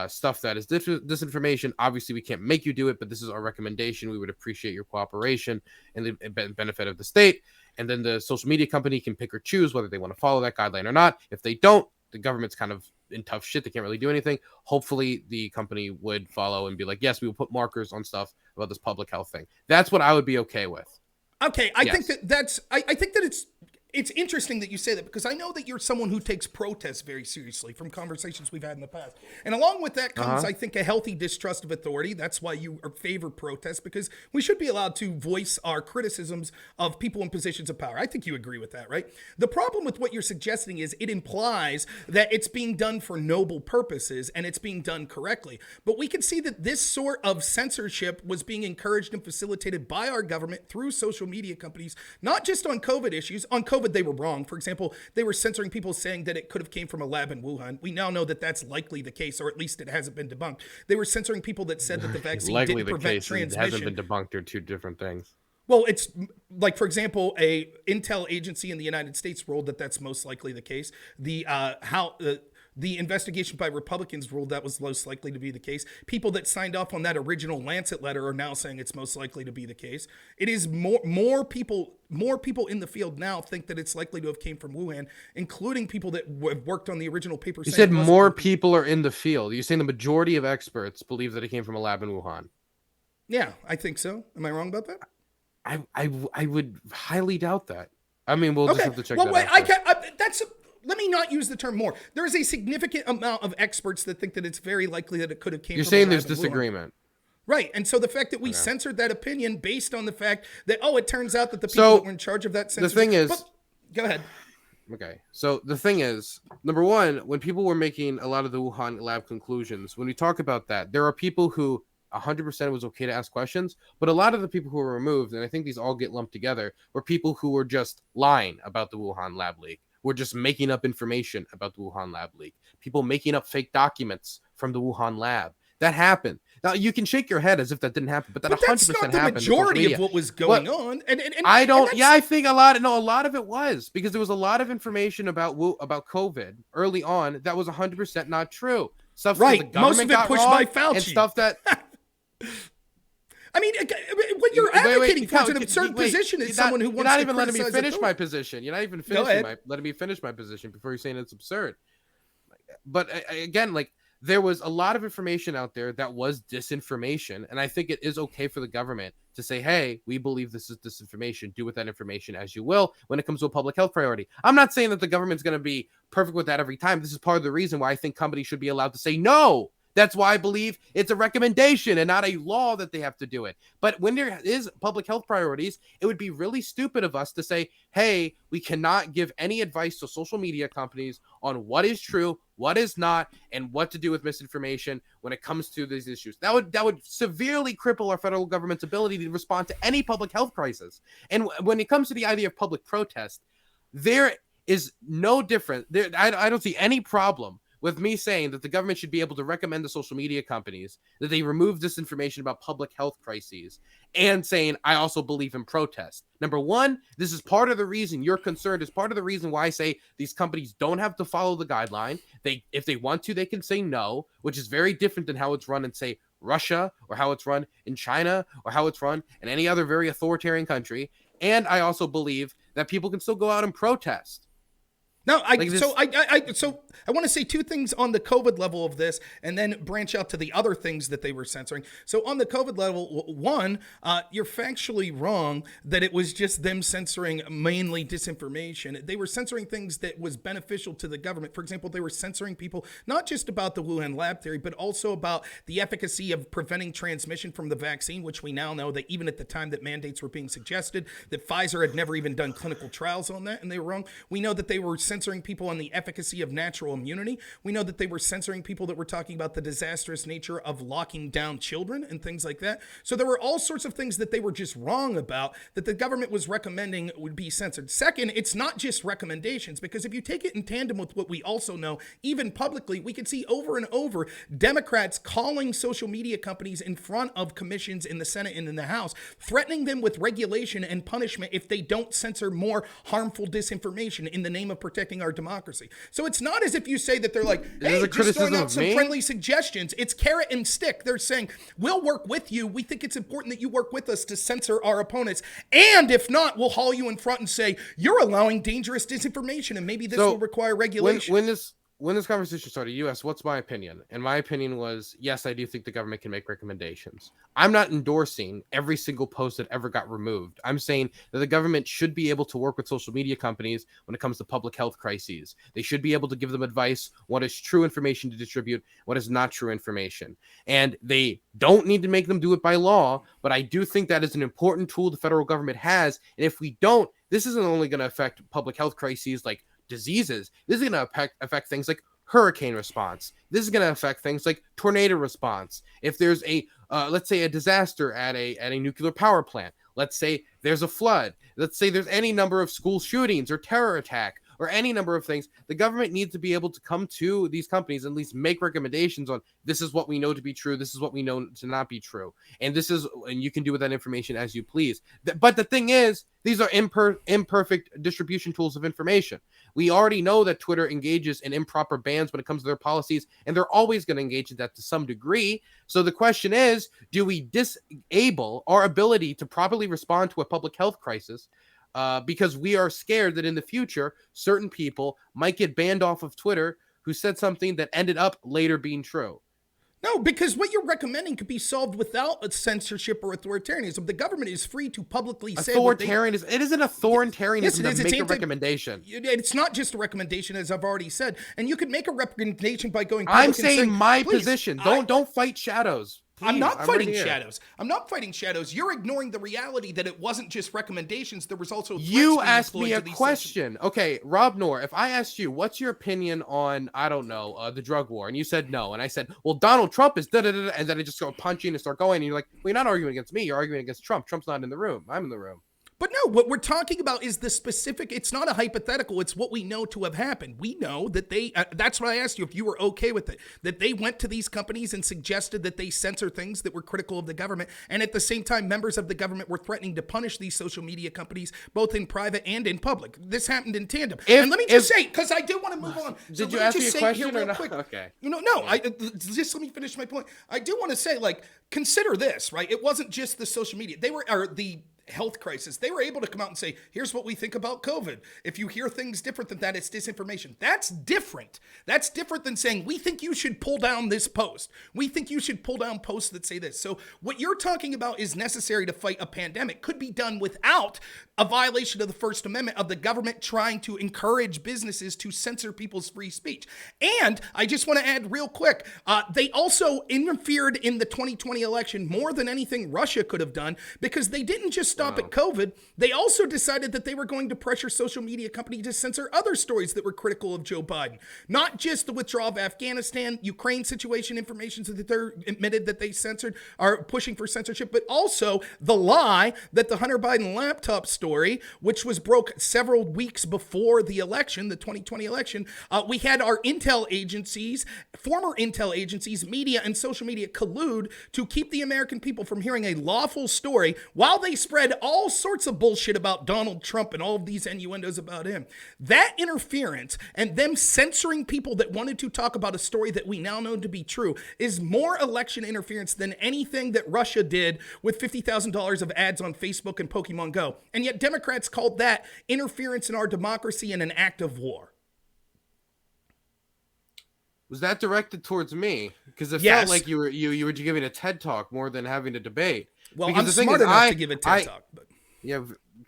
stuff that is disinformation. Obviously, we can't make you do it, but this is our recommendation. We would appreciate your cooperation and the benefit of the state. And then the social media company can pick or choose whether they want to follow that guideline or not. If they don't, the government's kind of in tough shit. They can't really do anything. Hopefully, the company would follow and be like, yes, we will put markers on stuff about this public health thing. That's what I would be okay with. Okay, I think that's I think that it's interesting that you say that, because I know that you're someone who takes protests very seriously from conversations we've had in the past. And along with that comes, I think, a healthy distrust of authority. That's why you favor protests, because we should be allowed to voice our criticisms of people in positions of power. I think you agree with that, right? The problem with what you're suggesting is it implies that it's being done for noble purposes and it's being done correctly. But we can see that this sort of censorship was being encouraged and facilitated by our government through social media companies, not just on COVID issues. On COVID, they were wrong. For example, they were censoring people saying that it could have came from a lab in Wuhan. We now know that that's likely the case, or at least it hasn't been debunked. They were censoring people that said that the vaccine didn't prevent transmission. It hasn't been debunked are two different things. Well, it's like, for example, a intel agency in the United States ruled that that's most likely the case. The investigation by Republicans ruled that was most likely to be the case. People that signed off on that original Lancet letter are now saying it's most likely to be the case. It is more people in the field now think that it's likely to have came from Wuhan, including people that have worked on the original paper. You said more people are in the field. You're saying the majority of experts believe that it came from a lab in Wuhan. Yeah, I think so. Am I wrong about that? I would highly doubt that. I mean, we'll just have to check that out. Let me not use the term more. There is a significant amount of experts that think that it's very likely that it could have came from. You're saying there's disagreement. Right. And so the fact that we censored that opinion based on the fact that, it turns out that the people that were in charge of that censorship. The thing is. Go ahead. Okay. So the thing is, number one, when people were making a lot of the Wuhan lab conclusions, when we talk about that, there are people who 100% was okay to ask questions, but a lot of the people who were removed, and I think these all get lumped together, were people who were just lying about the Wuhan lab leak. We're just making up information about the Wuhan lab leak. People making up fake documents from the Wuhan lab. That happened. Now, you can shake your head as if that didn't happen, but that 100% happened. That's not the majority of what was going on. I think a lot of it was, because there was a lot of information about COVID early on that was 100% not true. Stuff that the government most of it got pushed wrong, by Fauci. And stuff that... I mean, what you're advocating for an absurd position is someone who wants to You're not even letting me finish my position. You're not even letting me finish my position before you're saying it's absurd. But again, there was a lot of information out there that was disinformation, and I think it is okay for the government to say, hey, we believe this is disinformation. Do with that information as you will when it comes to a public health priority. I'm not saying that the government's going to be perfect with that every time. This is part of the reason why I think companies should be allowed to say no. That's why I believe it's a recommendation and not a law that they have to do it. But when there is public health priorities, it would be really stupid of us to say, hey, we cannot give any advice to social media companies on what is true, what is not, and what to do with misinformation when it comes to these issues. That would severely cripple our federal government's ability to respond to any public health crisis. And when it comes to the idea of public protest, there is no difference. I don't see any problem with me saying that the government should be able to recommend to social media companies that they remove disinformation about public health crises, and saying, I also believe in protest. Number one, this is part of the reason you're concerned, is part of the reason why I say these companies don't have to follow the guideline. If they want to, they can say no, which is very different than how it's run in, say, Russia, or how it's run in China, or how it's run in any other very authoritarian country. And I also believe that people can still go out and protest. No, I want to say two things on the COVID level of this, and then branch out to the other things that they were censoring. So on the COVID level, one, you're factually wrong that it was just them censoring mainly disinformation. They were censoring things that was beneficial to the government. For example, they were censoring people not just about the Wuhan lab theory, but also about the efficacy of preventing transmission from the vaccine, which we now know that even at the time that mandates were being suggested, that Pfizer had never even done clinical trials on that, and they were wrong. We know that they were censoring censoring people on the efficacy of natural immunity. We know that they were censoring people that were talking about the disastrous nature of locking down children and things like that. So there were all sorts of things that they were just wrong about that the government was recommending would be censored. Second, it's not just recommendations, because if you take it in tandem with what we also know, even publicly, we can see over and over Democrats calling social media companies in front of commissions in the Senate and in the House, threatening them with regulation and punishment if they don't censor more harmful disinformation in the name of protecting our democracy. So it's not as if you say that they're like, hey, just throwing out some friendly suggestions. It's carrot and stick. They're saying, we'll work with you. We think it's important that you work with us to censor our opponents. And if not, we'll haul you in front and say, you're allowing dangerous disinformation, and maybe this will require regulation. When this conversation started, you asked, what's my opinion? And my opinion was, yes, I do think the government can make recommendations. I'm not endorsing every single post that ever got removed. I'm saying that the government should be able to work with social media companies when it comes to public health crises. They should be able to give them advice, what is true information to distribute, what is not true information. And they don't need to make them do it by law, but I do think that is an important tool the federal government has. And if we don't, this isn't only going to affect public health crises like diseases. This is going to affect things like hurricane response. This is going to affect things like tornado response. If there's a let's say a disaster at a nuclear power plant, let's say there's a flood, let's say there's any number of school shootings or terror attack or any number of things, the government needs to be able to come to these companies and at least make recommendations on, this is what we know to be true, this is what we know to not be true, and you can do with that information as you please. But the thing is, these are imperfect distribution tools of information. We already know that Twitter engages in improper bans when it comes to their policies, and they're always going to engage in that to some degree. So the question is, do we disable our ability to properly respond to a public health crisis because we are scared that in the future, certain people might get banned off of Twitter who said something that ended up later being true? No, because what you're recommending could be solved without a censorship or authoritarianism. The government is free to publicly say authoritarianism. It isn't authoritarianism to make a recommendation. It's not just a recommendation, as I've already said. And you could make a recommendation by going. I'm saying my position. Don't fight shadows. Please, I'm not fighting shadows. I'm not fighting shadows. You're ignoring the reality that it wasn't just recommendations. There was also you asked me a question. Okay, Rob Noerr, if I asked you, what's your opinion on, I don't know, the drug war, and you said no, and I said, well, Donald Trump is da-da-da-da, and then I just go punching and start going, and you're like, well, you're not arguing against me. You're arguing against Trump. Trump's not in the room. I'm in the room. But no, what we're talking about is the specific, it's not a hypothetical, it's what we know to have happened. We know that that's why I asked you if you were okay with it, that they went to these companies and suggested that they censor things that were critical of the government, and at the same time, members of the government were threatening to punish these social media companies, both in private and in public. This happened in tandem. And let me just say, because I do want to move on. Did you ask me a question or not? Okay. No, just let me finish my point. I do want to say, consider this, right? It wasn't just the social media. The health crisis. They were able to come out and say, here's what we think about COVID. If you hear things different than that, it's disinformation. That's different. That's different than saying, we think you should pull down this post. We think you should pull down posts that say this. So what you're talking about is necessary to fight a pandemic. Could be done without a violation of the First Amendment of the government trying to encourage businesses to censor people's free speech. And I just want to add real quick, they also interfered in the 2020 election more than anything Russia could have done, because they didn't just stop at COVID. They also decided that they were going to pressure social media companies to censor other stories that were critical of Joe Biden. Not just the withdrawal of Afghanistan, Ukraine situation information that they're admitted that they censored, are pushing for censorship, but also the lie that the Hunter Biden laptop story, which was broke several weeks before the election, the 2020 election, we had our intel agencies, former intel agencies, media and social media collude to keep the American people from hearing a lawful story while they spread all sorts of bullshit about Donald Trump and all of these innuendos about him. That interference and them censoring people that wanted to talk about a story that we now know to be true is more election interference than anything that Russia did with $50,000 of ads on Facebook and Pokemon Go. And yet Democrats called that interference in our democracy and an act of war. Was that directed towards me? Because it felt like you were giving a TED talk more than having a debate. Well, because I'm smart enough to give a TED talk. But. Yeah,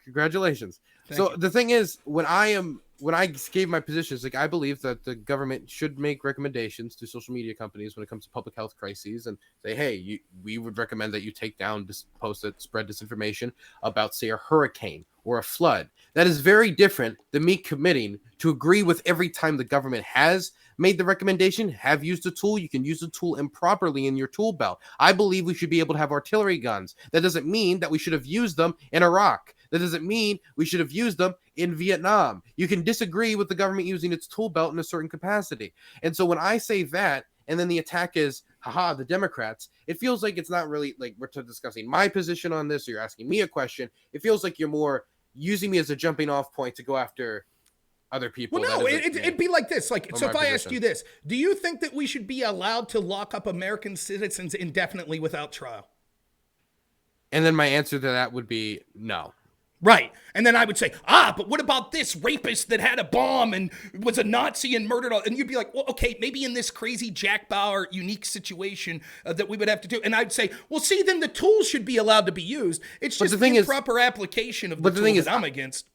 congratulations. Thank so you. the thing is, when I am when I gave my positions, like I believe that the government should make recommendations to social media companies when it comes to public health crises and say, hey, we would recommend that you take down this posts that spread disinformation about, say, a hurricane or a flood. That is very different than me committing to agree with every time the government has made the recommendation, have used a tool. You can use the tool improperly in your tool belt. I believe we should be able to have artillery guns. That doesn't mean that we should have used them in Iraq. That doesn't mean we should have used them in Vietnam. You can disagree with the government using its tool belt in a certain capacity. And so when I say that, and then the attack is, haha, the Democrats, it feels like it's not really like we're discussing my position on this, or you're asking me a question. It feels like you're more using me as a jumping off point to go after other people. Well, no, it'd be like this. Like, so if I asked you this, do you think that we should be allowed to lock up American citizens indefinitely without trial? And then my answer to that would be no. Right. And then I would say, but what about this rapist that had a bomb and was a Nazi and murdered all? And you'd be like, well, okay, maybe in this crazy Jack Bauer unique situation that we would have to do. And I'd say, well, see, then the tools should be allowed to be used. It's just the improper application of the tool that I'm against.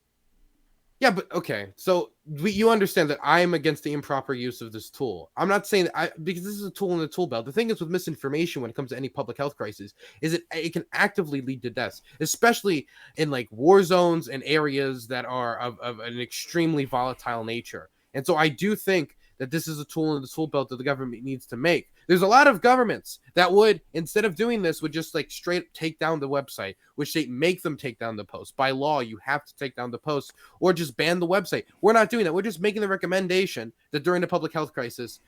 Yeah, but okay. So you understand that I'm against the improper use of this tool. I'm not saying that because this is a tool in the tool belt. The thing is with misinformation when it comes to any public health crisis is it can actively lead to deaths, especially in like war zones and areas that are of an extremely volatile nature. And so I do think that this is a tool in the tool belt that the government needs to make. There's a lot of governments that would, instead of doing this, would just like straight take down the website, which they make them take down the post. By law, you have to take down the post or just ban the website. We're not doing that. We're just making the recommendation that during the public health crisis,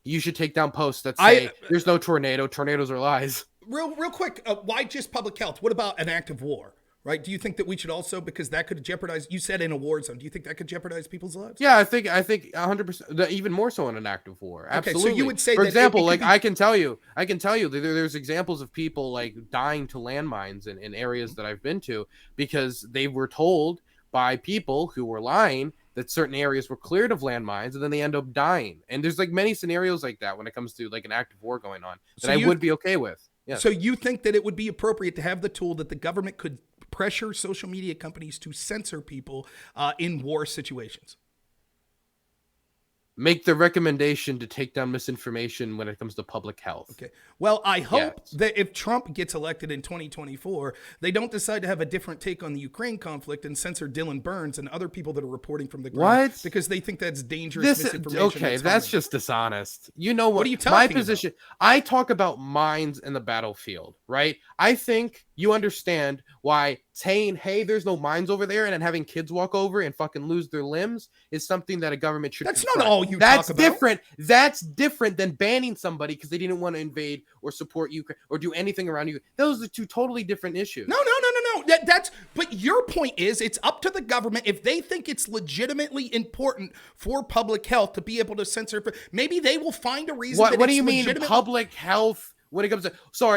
you should take down posts that say there's no tornado. Tornadoes are lies. Real quick, why just public health? What about an act of war? Right? Do you think that we should also, because that could jeopardize, you said in a war zone, do you think that could jeopardize people's lives? Yeah, I think 100%, even more so in an active war. Absolutely. Okay, so you would say for example, like I can tell you there's examples of people like dying to landmines in areas that I've been to because they were told by people who were lying that certain areas were cleared of landmines and then they end up dying. And there's like many scenarios like that when it comes to like an active war going on that I would be okay with. Yeah. So you think that it would be appropriate to have the tool that the government could pressure social media companies to censor people in war situations? Make the recommendation to take down misinformation when it comes to public health. Okay. Well, I hope that if Trump gets elected in 2024, they don't decide to have a different take on the Ukraine conflict and censor Dylan Burns and other people that are reporting from the ground. What? Because they think that's dangerous misinformation. Okay, that's just dishonest. You know what? What are you talking about? I talk about minds in the battlefield, right? I think you understand why saying, hey, there's no mines over there, and then having kids walk over and fucking lose their limbs is something that a government should That's confront. not all you talk about. Different. That's different than banning somebody because they didn't want to invade or support Ukraine or do anything around you. Those are two totally different issues. No. But your point is it's up to the government if they think it's legitimately important for public health to be able to censor. Maybe they will find a reason. What do you mean public health? When it comes to,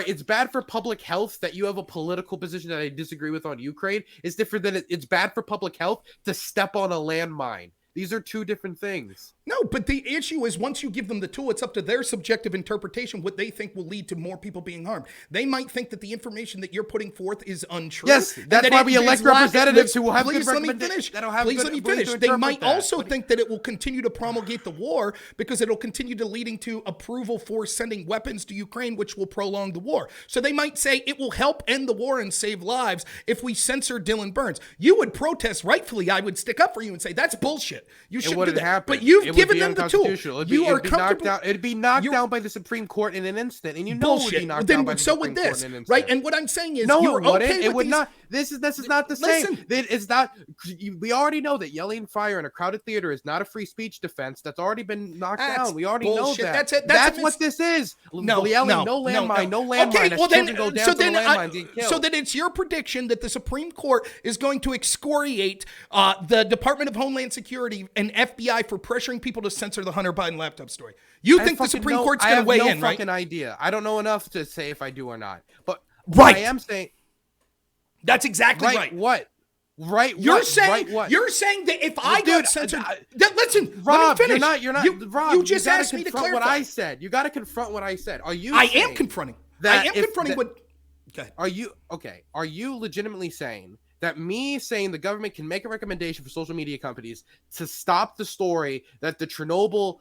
it's bad for public health that you have a political position that I disagree with on Ukraine. It's different than it's bad for public health to step on a landmine. These are two different things. No, but the issue is once you give them the tool, it's up to their subjective interpretation what they think will lead to more people being harmed. They might think that the information that you're putting forth is untrue. Yes, that's why we elect representatives who will have good recommendations. Please let me finish. They might also think that it will continue to promulgate the war because it'll continue to leading to approval for sending weapons to Ukraine, which will prolong the war. So they might say it will help end the war and save lives if we censor Dylan Burns. You would protest rightfully. I would stick up for you and say that's bullshit. You shouldn't do that. Happen. But you've given them the tool. It'd be knocked down by the Supreme Court in an instant, and you know bullshit. It would be knocked down by the Supreme Court in an instant. Right? And what I'm saying is, no, you're it wouldn't. Okay It would these... not. This is not the same. It's not. We already know that yelling fire in a crowded theater is not a free speech defense. That's already been knocked down. We already know that. That's what this is. No landmine. Okay, well then, so then it's your prediction that the Supreme Court is going to excoriate the Department of Homeland Security and FBI for pressuring people to censor the Hunter Biden laptop story. You think the Supreme Court's going to weigh in, right? I have no fucking idea. I don't know enough to say if I do or not. But right. I am saying that's exactly right. What? Right? You're saying that if I got censored, listen, Rob, let me finish. You're not. Rob, you just asked me to clarify what I said. You got to confront what I said. I am confronting what. Okay. Are you legitimately saying that me saying the government can make a recommendation for social media companies to stop the story that the Chernobyl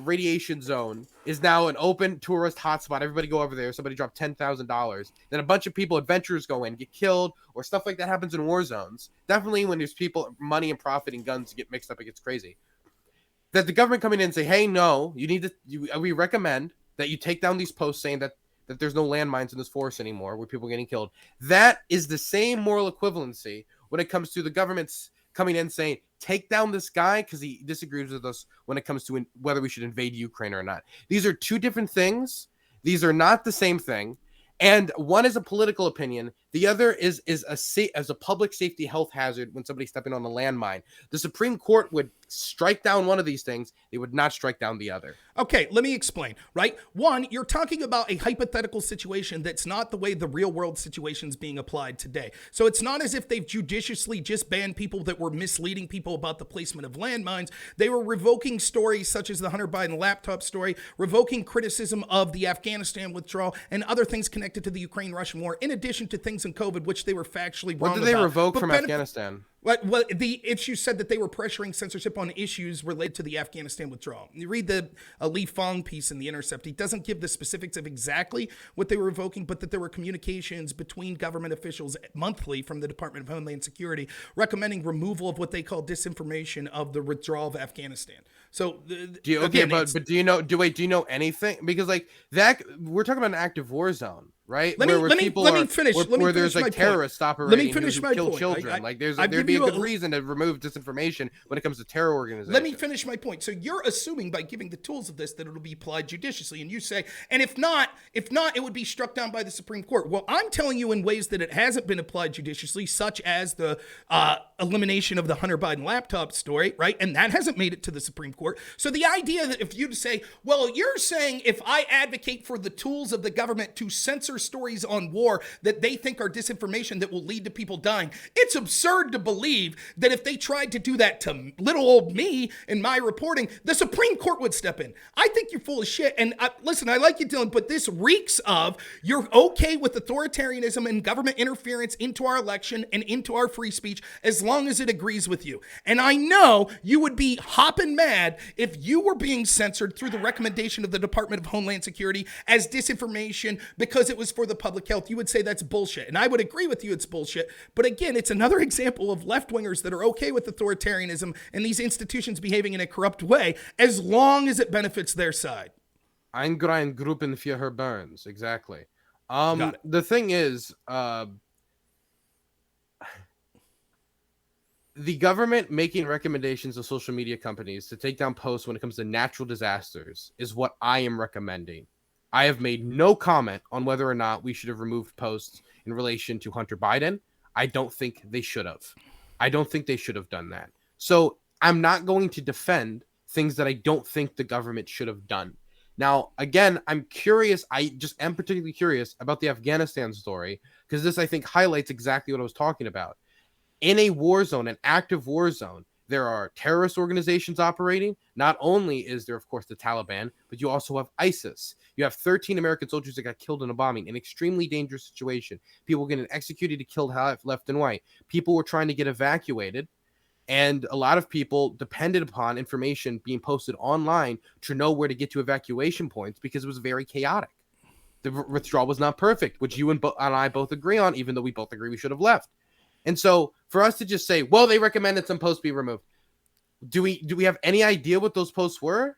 radiation zone is now an open tourist hotspot. Everybody go over there. Somebody dropped $10,000. Then a bunch of people, adventurers, go in, get killed, or stuff like that happens in war zones. Definitely when there's people, money and profit and guns get mixed up, it gets crazy. That the government come in and say, hey, no, you need to, we recommend that you take down these posts saying that there's no landmines in this forest anymore where people are getting killed. That is the same moral equivalency when it comes to the government's coming in saying, take down this guy because he disagrees with us when it comes to whether we should invade Ukraine or not. These are two different things. These are not the same thing. And one is a political opinion. The other is a public safety health hazard when somebody's stepping on a landmine. The Supreme Court would strike down one of these things. They would not strike down the other. Okay, let me explain, right? One, you're talking about a hypothetical situation that's not the way the real world situation is being applied today. So it's not as if they've judiciously just banned people that were misleading people about the placement of landmines. They were revoking stories such as the Hunter Biden laptop story, revoking criticism of the Afghanistan withdrawal, and other things connected to the Ukraine-Russian war, in addition to things in COVID, which they were factually wrong about. What did they revoke from Afghanistan? Well, the issue said that they were pressuring censorship on issues related to the Afghanistan withdrawal. You read the Lee Fong piece in The Intercept. He doesn't give the specifics of exactly what they were revoking, but that there were communications between government officials monthly from the Department of Homeland Security recommending removal of what they call disinformation of the withdrawal of Afghanistan. So, do you know anything? Because like that, we're talking about an active war zone. Right? Let me finish. Where there's like terrorists operating. Let me finish my kill point. Children. Like there'd be a good reason to remove disinformation when it comes to terror organizations. Let me finish my point. So you're assuming by giving the tools of this that it'll be applied judiciously, and you say, and if not, it would be struck down by the Supreme Court. Well, I'm telling you in ways that it hasn't been applied judiciously, such as the elimination of the Hunter Biden laptop story, right? And that hasn't made it to the Supreme Court. So the idea that if you say, well, you're saying if I advocate for the tools of the government to censor stories on war that they think are disinformation that will lead to people dying, it's absurd to believe that if they tried to do that to little old me in my reporting, the Supreme Court would step in. I think you're full of shit. And listen, I like you, Dylan, but this reeks of you're okay with authoritarianism and government interference into our election and into our free speech as long as it agrees with you. And I know you would be hopping mad if you were being censored through the recommendation of the Department of Homeland Security as disinformation because it was for the public health. You would say that's bullshit. And I would agree with you it's bullshit. But again, it's another example of left-wingers that are okay with authoritarianism and these institutions behaving in a corrupt way as long as it benefits their side. Eingruppen für Herr Burns. Exactly. The thing is, the government making recommendations to social media companies to take down posts when it comes to natural disasters is what I am recommending. I have made no comment on whether or not we should have removed posts in relation to Hunter Biden. I don't think they should have. I don't think they should have done that. So I'm not going to defend things that I don't think the government should have done. Now, again, I'm curious. I just am particularly curious about the Afghanistan story because this, I think, highlights exactly what I was talking about. In a war zone, an active war zone, there are terrorist organizations operating. Not only is there, of course, the Taliban, but you also have ISIS. You have 13 American soldiers that got killed in a bombing, an extremely dangerous situation. People getting executed, killed left and right. People were trying to get evacuated, and a lot of people depended upon information being posted online to know where to get to evacuation points because it was very chaotic. The withdrawal was not perfect, which you and I both agree on, even though we both agree we should have left. And so for us to just say, well, they recommended some posts be removed. Do we have any idea what those posts were?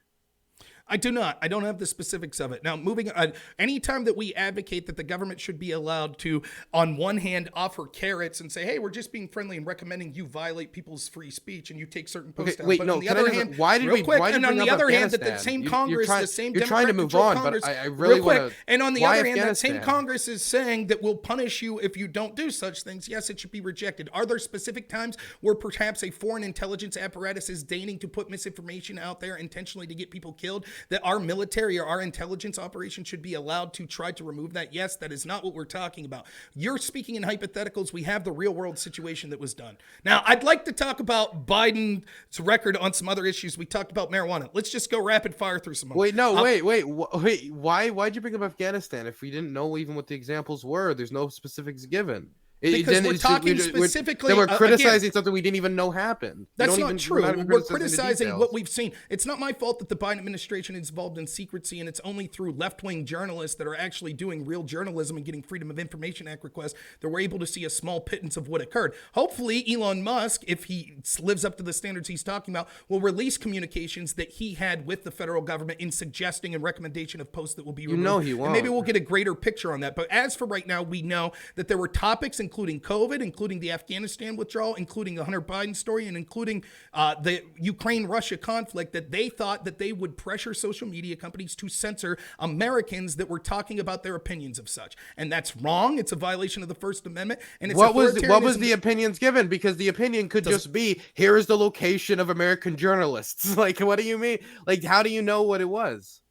I do not. I don't have the specifics of it. Now, moving on, anytime that we advocate that the government should be allowed to, on one hand, offer carrots and say, hey, we're just being friendly and recommending you violate people's free speech and you take certain posts down. Wait, but no, on the other hand, why did we bring and on the other hand, that the same Congress, the same Democrat-controlled Congress, but I really want to. And on the other hand, that same Congress is saying that we'll punish you if you don't do such things. Yes, it should be rejected. Are there specific times where perhaps a foreign intelligence apparatus is deigning to put misinformation out there intentionally to get people killed that our military or our intelligence operation should be allowed to try to remove that? Yes, that is not what we're talking about. You're speaking in hypotheticals. We have the real world situation that was done. Now, I'd like to talk about Biden's record on some other issues. We talked about marijuana. Let's just go rapid fire through some of them. Wait. Why'd you bring up Afghanistan if we didn't know even what the examples were? There's no specifics given. Because we're talking specifically. Then we're criticizing again, something we didn't even know happened. That's not true. We're criticizing criticizing what we've seen. It's not my fault that the Biden administration is involved in secrecy, and it's only through left-wing journalists that are actually doing real journalism and getting Freedom of Information Act requests that we're able to see a small pittance of what occurred. Hopefully, Elon Musk, if he lives up to the standards he's talking about, will release communications that he had with the federal government in suggesting and recommendation of posts that will be removed. You know he won't. And maybe we'll get a greater picture on that. But as for right now, we know that there were topics including COVID, including the Afghanistan withdrawal, including the Hunter Biden story, and including the Ukraine-Russia conflict, that they thought that they would pressure social media companies to censor Americans that were talking about their opinions of such. And that's wrong. It's a violation of the First Amendment. And it's what was the opinions given? Because the opinion could just be, here is the location of American journalists. Like, what do you mean? Like, how do you know what it was?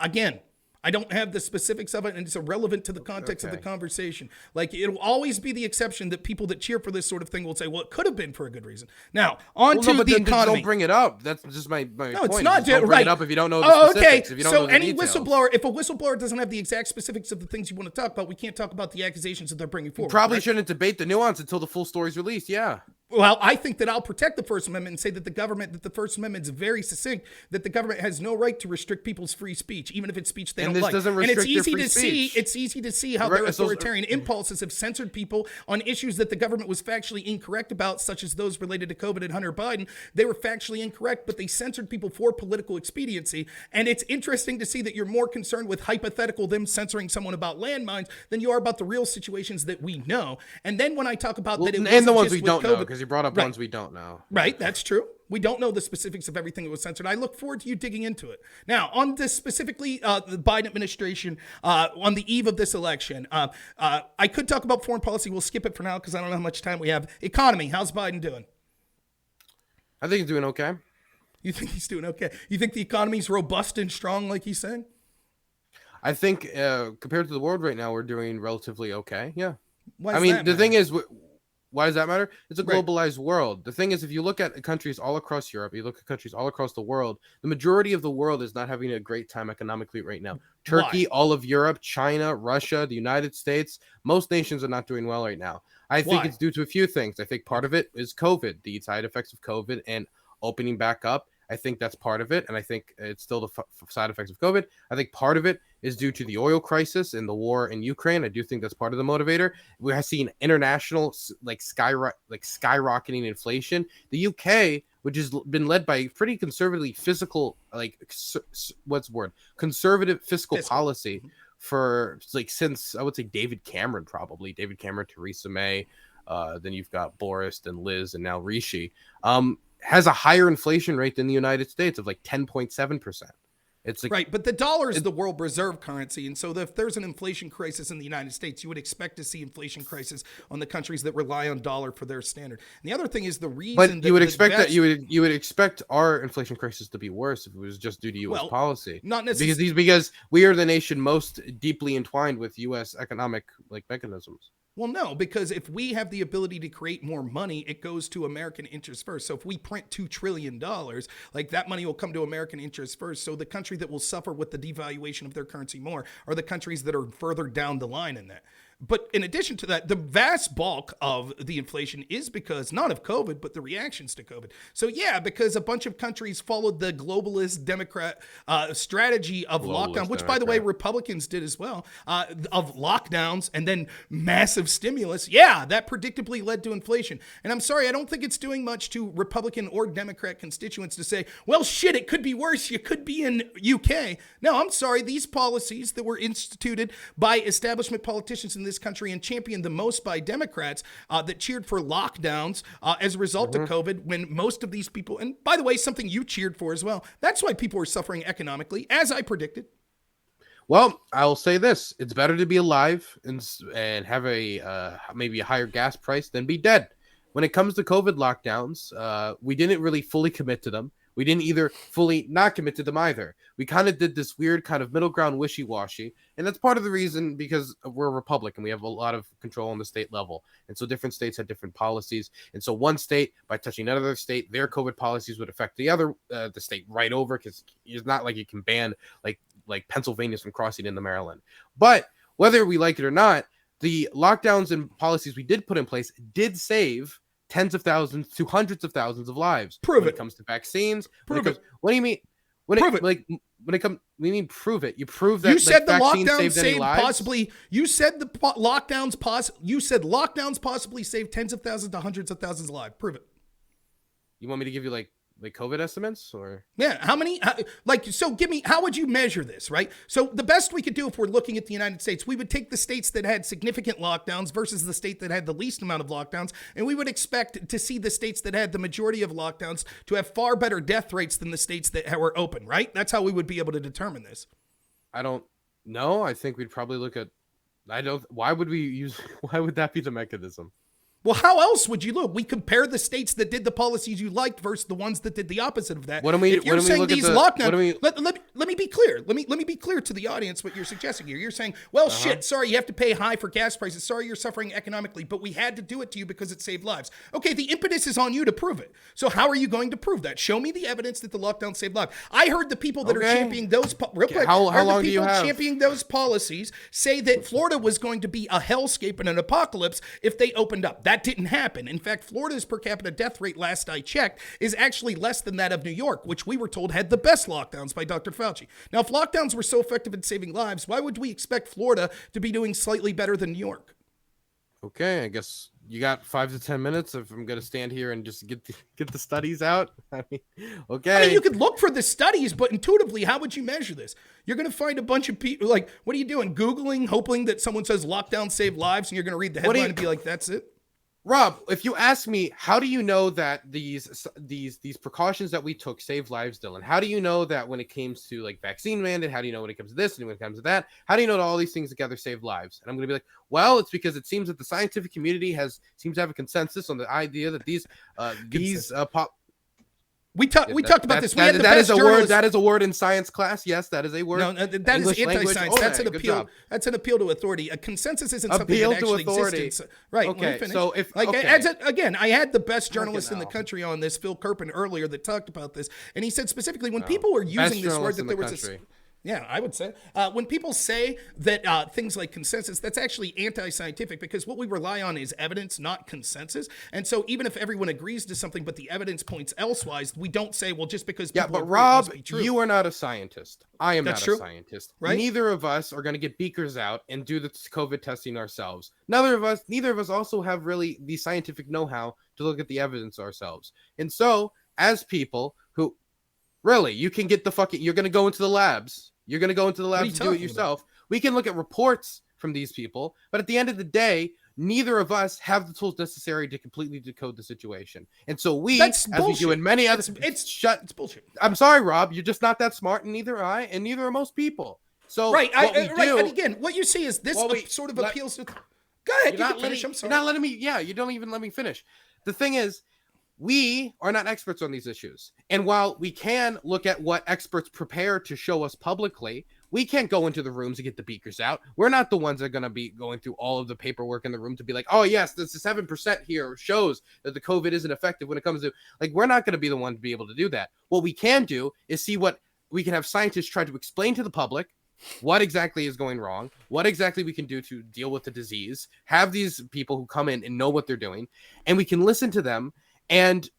Again, I don't have the specifics of it, and it's irrelevant to the context of the conversation. Like, it'll always be the exception that people that cheer for this sort of thing will say, well, it could have been for a good reason. Now, on to the economy. Don't bring it up. That's just my point. No, it's not. Don't bring it up if you don't know the specifics. If you don't know the details. Whistleblower, if a whistleblower doesn't have the exact specifics of the things you want to talk about, we can't talk about the accusations that they're bringing forward. You probably shouldn't debate the nuance until the full story's released, yeah. Well, I think that I'll protect the First Amendment and say that the First Amendment is very succinct, that the government has no right to restrict people's free speech, even if it's speech they don't like. Doesn't restrict their free speech. It's easy to see how their authoritarian impulses have censored people on issues that the government was factually incorrect about, such as those related to COVID and Hunter Biden. They were factually incorrect, but they censored people for political expediency. And it's interesting to see that you're more concerned with hypothetical them censoring someone about landmines than you are about the real situations that we know. And then when I talk about that, and the ones we don't know, because you brought up ones we don't know. Right, that's true. We don't know the specifics of everything that was censored. I look forward to you digging into it. Now, on this specifically, the Biden administration, on the eve of this election, I could talk about foreign policy. We'll skip it for now because I don't know how much time we have. Economy, how's Biden doing? I think he's doing okay. You think he's doing okay? You think the economy's robust and strong like he's saying? I think compared to the world right now, we're doing relatively okay, yeah. Why thing is... Why does that matter? It's a globalized world. The thing is, if you look at countries all across Europe, you look at countries all across the world, the majority of the world is not having a great time economically right now. Turkey, all of Europe, China, Russia, the United States, most nations are not doing well right now. I think it's due to a few things. I think part of it is COVID, the side effects of COVID and opening back up. I think that's part of it, and I think it's still the side effects of COVID. I think part of it is due to the oil crisis and the war in Ukraine. I do think that's part of the motivator. We have seen international skyrocketing inflation. The UK, which has been led by pretty conservatively conservative fiscal policy for since I would say David Cameron, Theresa May. Then you've got Boris and Liz and now Rishi. Has a higher inflation rate than the United States of 10.7%. It's right, but the dollar is the world reserve currency, and so if there's an inflation crisis in the United States, you would expect to see inflation crisis on the countries that rely on dollar for their standard. And the other thing is the reason. But you would expect you would expect our inflation crisis to be worse if it was just due to U.S. policy. Not necessarily because we are the nation most deeply entwined with U.S. economic mechanisms. Well, no, because if we have the ability to create more money, it goes to American interests first. So if we print $2 trillion, that money will come to American interests first. So the country that will suffer with the devaluation of their currency more are the countries that are further down the line in that. But in addition to that, the vast bulk of the inflation is because not of COVID, but the reactions to COVID. So yeah, because a bunch of countries followed the globalist Democrat strategy of lockdown, which by the way, Republicans did as well, of lockdowns and then massive stimulus. Yeah, that predictably led to inflation. And I'm sorry, I don't think it's doing much to Republican or Democrat constituents to say, well, shit, it could be worse. You could be in UK. No, I'm sorry. These policies that were instituted by establishment politicians in this country and championed the most by Democrats that cheered for lockdowns as a result of COVID, when most of these people, and by the way, something you cheered for as well, that's why people are suffering economically, as I predicted. Well, I'll say this. It's better to be alive and have maybe a higher gas price than be dead. When it comes to COVID lockdowns, we didn't really fully commit to them. We didn't either fully not commit to them either. We kind of did this weird kind of middle ground wishy-washy. And that's part of the reason, because we're a republic and we have a lot of control on the state level. And so different states have different policies. And so one state, by touching another state, their COVID policies would affect the other, the state right over, because it's not like you can ban like Pennsylvania's from crossing into Maryland. But whether we like it or not, the lockdowns and policies we did put in place did save tens of thousands to hundreds of thousands of lives. Prove when it. it comes to vaccines. Prove it. What do you mean? Prove it. When it comes, we mean prove it. You prove that you said the vaccines lockdowns saved lives? possibly. You said the lockdowns You said lockdowns possibly saved tens of thousands to hundreds of thousands of lives. Prove it. You want me to give you like COVID estimates or? Yeah, how many? So give me. How would you measure this? Right. So the best we could do if we're looking at the United States, we would take the states that had significant lockdowns versus the state that had the least amount of lockdowns, and we would expect to see the states that had the majority of lockdowns to have far better death rates than the states that were open. Right. That's how we would be able to determine this. I don't know. I think we'd probably look at. Why would that be the mechanism? Well, how else would you look? We compare the states that did the policies you liked versus the ones that did the opposite of that. If you're saying these lockdowns, let me be clear. Let me be clear to the audience what you're suggesting here. You're saying, well, shit, sorry, you have to pay high for gas prices. Sorry, you're suffering economically, but we had to do it to you because it saved lives. Okay, the impetus is on you to prove it. So how are you going to prove that? Show me the evidence that the lockdown saved lives. I heard the people that are championing those real quick. How long do you have? Championing those policies say that Florida was going to be a hellscape and an apocalypse if they opened up. That didn't happen. In fact, Florida's per capita death rate, last I checked, is actually less than that of New York, which we were told had the best lockdowns by Dr. Fauci. Now, if lockdowns were so effective in saving lives, why would we expect Florida to be doing slightly better than New York? Okay, I guess you got 5 to 10 minutes if I'm going to stand here and just get the studies out. Okay. I mean, you could look for the studies, but intuitively, how would you measure this? You're going to find a bunch of people, like, what are you doing? Googling, hoping that someone says lockdown saved lives, and you're going to read the headline and be like, that's it? Rob, if you ask me, how do you know that these precautions that we took saved lives, Dylan? How do you know that when it comes to like vaccine mandate? How do you know when it comes to this and when it comes to that? How do you know that all these things together save lives? And I'm going to be like, well, it's because it seems that the scientific community seems to have a consensus on the idea that We talked about this. That is a word in science class. Yes, that is a word. No, that English is anti-science. That's an appeal. That's an appeal to authority. A consensus isn't something that actually exists. Right. Okay. So again, I had the best journalist in the country on this, Phil Kerpen, earlier that talked about this, and he said specifically when people were using this word that there was this. Yeah, I would say. When people say that things like consensus, that's actually anti-scientific because what we rely on is evidence, not consensus. And so even if everyone agrees to something, but the evidence points elsewise, we don't say, well, just because people agree, Rob, it must be true. You are not a scientist. I am not a scientist. Right? Neither of us are going to get beakers out and do the COVID testing ourselves. Neither of us also have really the scientific know-how to look at the evidence ourselves. And so, as people who, really, you're going to go into the labs. You're going to go into the labs and do it yourself. About? We can look at reports from these people, but at the end of the day, neither of us have the tools necessary to completely decode the situation. And so we do in many other... It's bullshit. I'm sorry, Rob. You're just not that smart, and neither I, and neither are most people. So right. And again, what you see is this sort of appeals to... Go ahead, you can finish. I'm sorry. You're not letting me... Yeah, you don't even let me finish. The thing is, we are not experts on these issues. And while we can look at what experts prepare to show us publicly, we can't go into the rooms and get the beakers out. We're not the ones that are going to be going through all of the paperwork in the room to be like, oh, yes, this 7% here shows that the COVID isn't effective when it comes to, like, we're not going to be the one to be able to do that. What we can do is see what we can have scientists try to explain to the public what exactly is going wrong, what exactly we can do to deal with the disease, have these people who come in and know what they're doing, and we can listen to them. And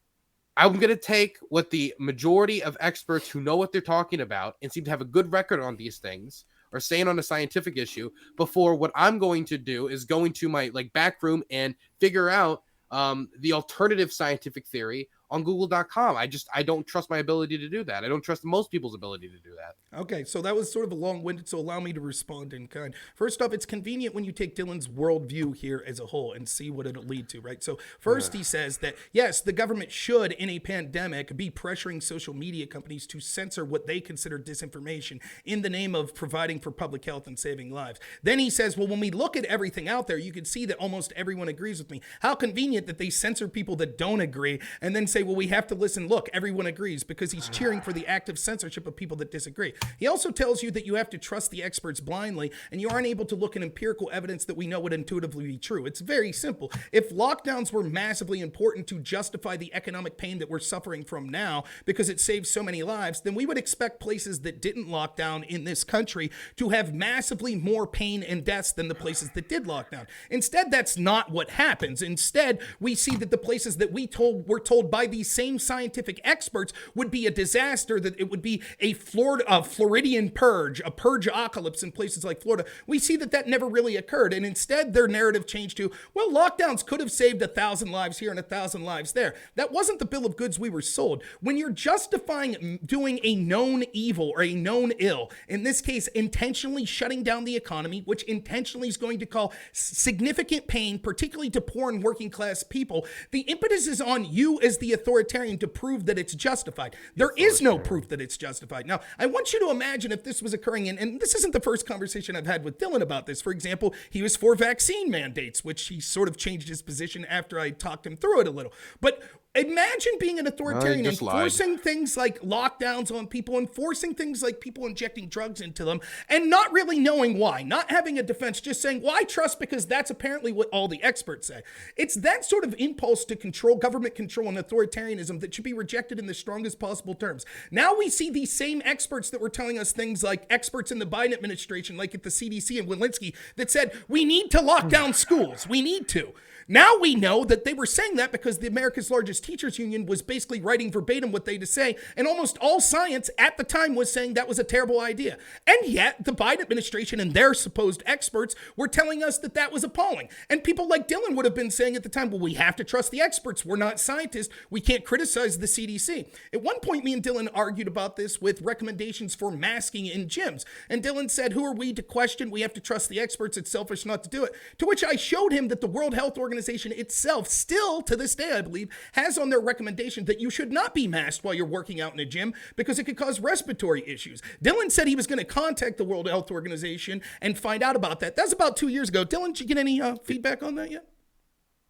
I'm going to take what the majority of experts who know what they're talking about and seem to have a good record on these things are saying on a scientific issue before what I'm going to do is go into my back room and figure out the alternative scientific theory on google.com. I don't trust my ability to do that. I don't trust most people's ability to do that. Okay, so that was sort of a long-winded, so allow me to respond in kind. First off, it's convenient when you take Dylan's worldview here as a whole and see what it'll lead to, right? So first he says that, yes, the government should, in a pandemic, be pressuring social media companies to censor what they consider disinformation in the name of providing for public health and saving lives. Then he says, well, when we look at everything out there, you can see that almost everyone agrees with me. How convenient that they censor people that don't agree and then say, well, we have to listen. Look, everyone agrees, because he's cheering for the active censorship of people that disagree. He also tells you that you have to trust the experts blindly, and you aren't able to look at empirical evidence that we know would intuitively be true. It's very simple. If lockdowns were massively important to justify the economic pain that we're suffering from now because it saves so many lives, then we would expect places that didn't lock down in this country to have massively more pain and deaths than the places that did lock down. Instead, that's not what happens. Instead, we see that the places that were told by these same scientific experts would be a disaster, that it would be a Floridian purge, a purge-apocalypse in places like Florida. We see that that never really occurred, and instead their narrative changed to, well, lockdowns could have saved 1,000 lives here and 1,000 lives there. That wasn't the bill of goods we were sold. When you're justifying doing a known evil or a known ill, in this case, intentionally shutting down the economy, which intentionally is going to cause significant pain, particularly to poor and working class people, the impetus is on you as the authoritarian to prove that it's justified. There is no proof that it's justified. Now, I want you to imagine if this was occurring, and this isn't the first conversation I've had with Dylan about this. For example, he was for vaccine mandates, which he sort of changed his position after I talked him through it a little. But imagine being an authoritarian and forcing things like lockdowns on people, and forcing things like people injecting drugs into them, and not really knowing why, not having a defense, just saying, well, I trust because that's apparently what all the experts say. It's that sort of impulse to control, government control, and authoritarianism that should be rejected in the strongest possible terms. Now we see these same experts that were telling us things like experts in the Biden administration, like at the CDC and Walensky, that said, we need to lock down schools. We need to. Now we know that they were saying that because the America's largest teachers union was basically writing verbatim what they had to say, and almost all science at the time was saying that was a terrible idea. And yet the Biden administration and their supposed experts were telling us that that was appalling. And people like Dylan would have been saying at the time, well, we have to trust the experts. We're not scientists. We can't criticize the CDC. At one point, me and Dylan argued about this with recommendations for masking in gyms. And Dylan said, who are we to question? We have to trust the experts. It's selfish not to do it. To which I showed him that the World Health Organization itself, still to this day, I believe, has on their recommendation that you should not be masked while you're working out in a gym because it could cause respiratory issues. Dylan said he was going to contact the World Health Organization and find out about that. That's about 2 years ago. Dylan, did you get any feedback on that yet?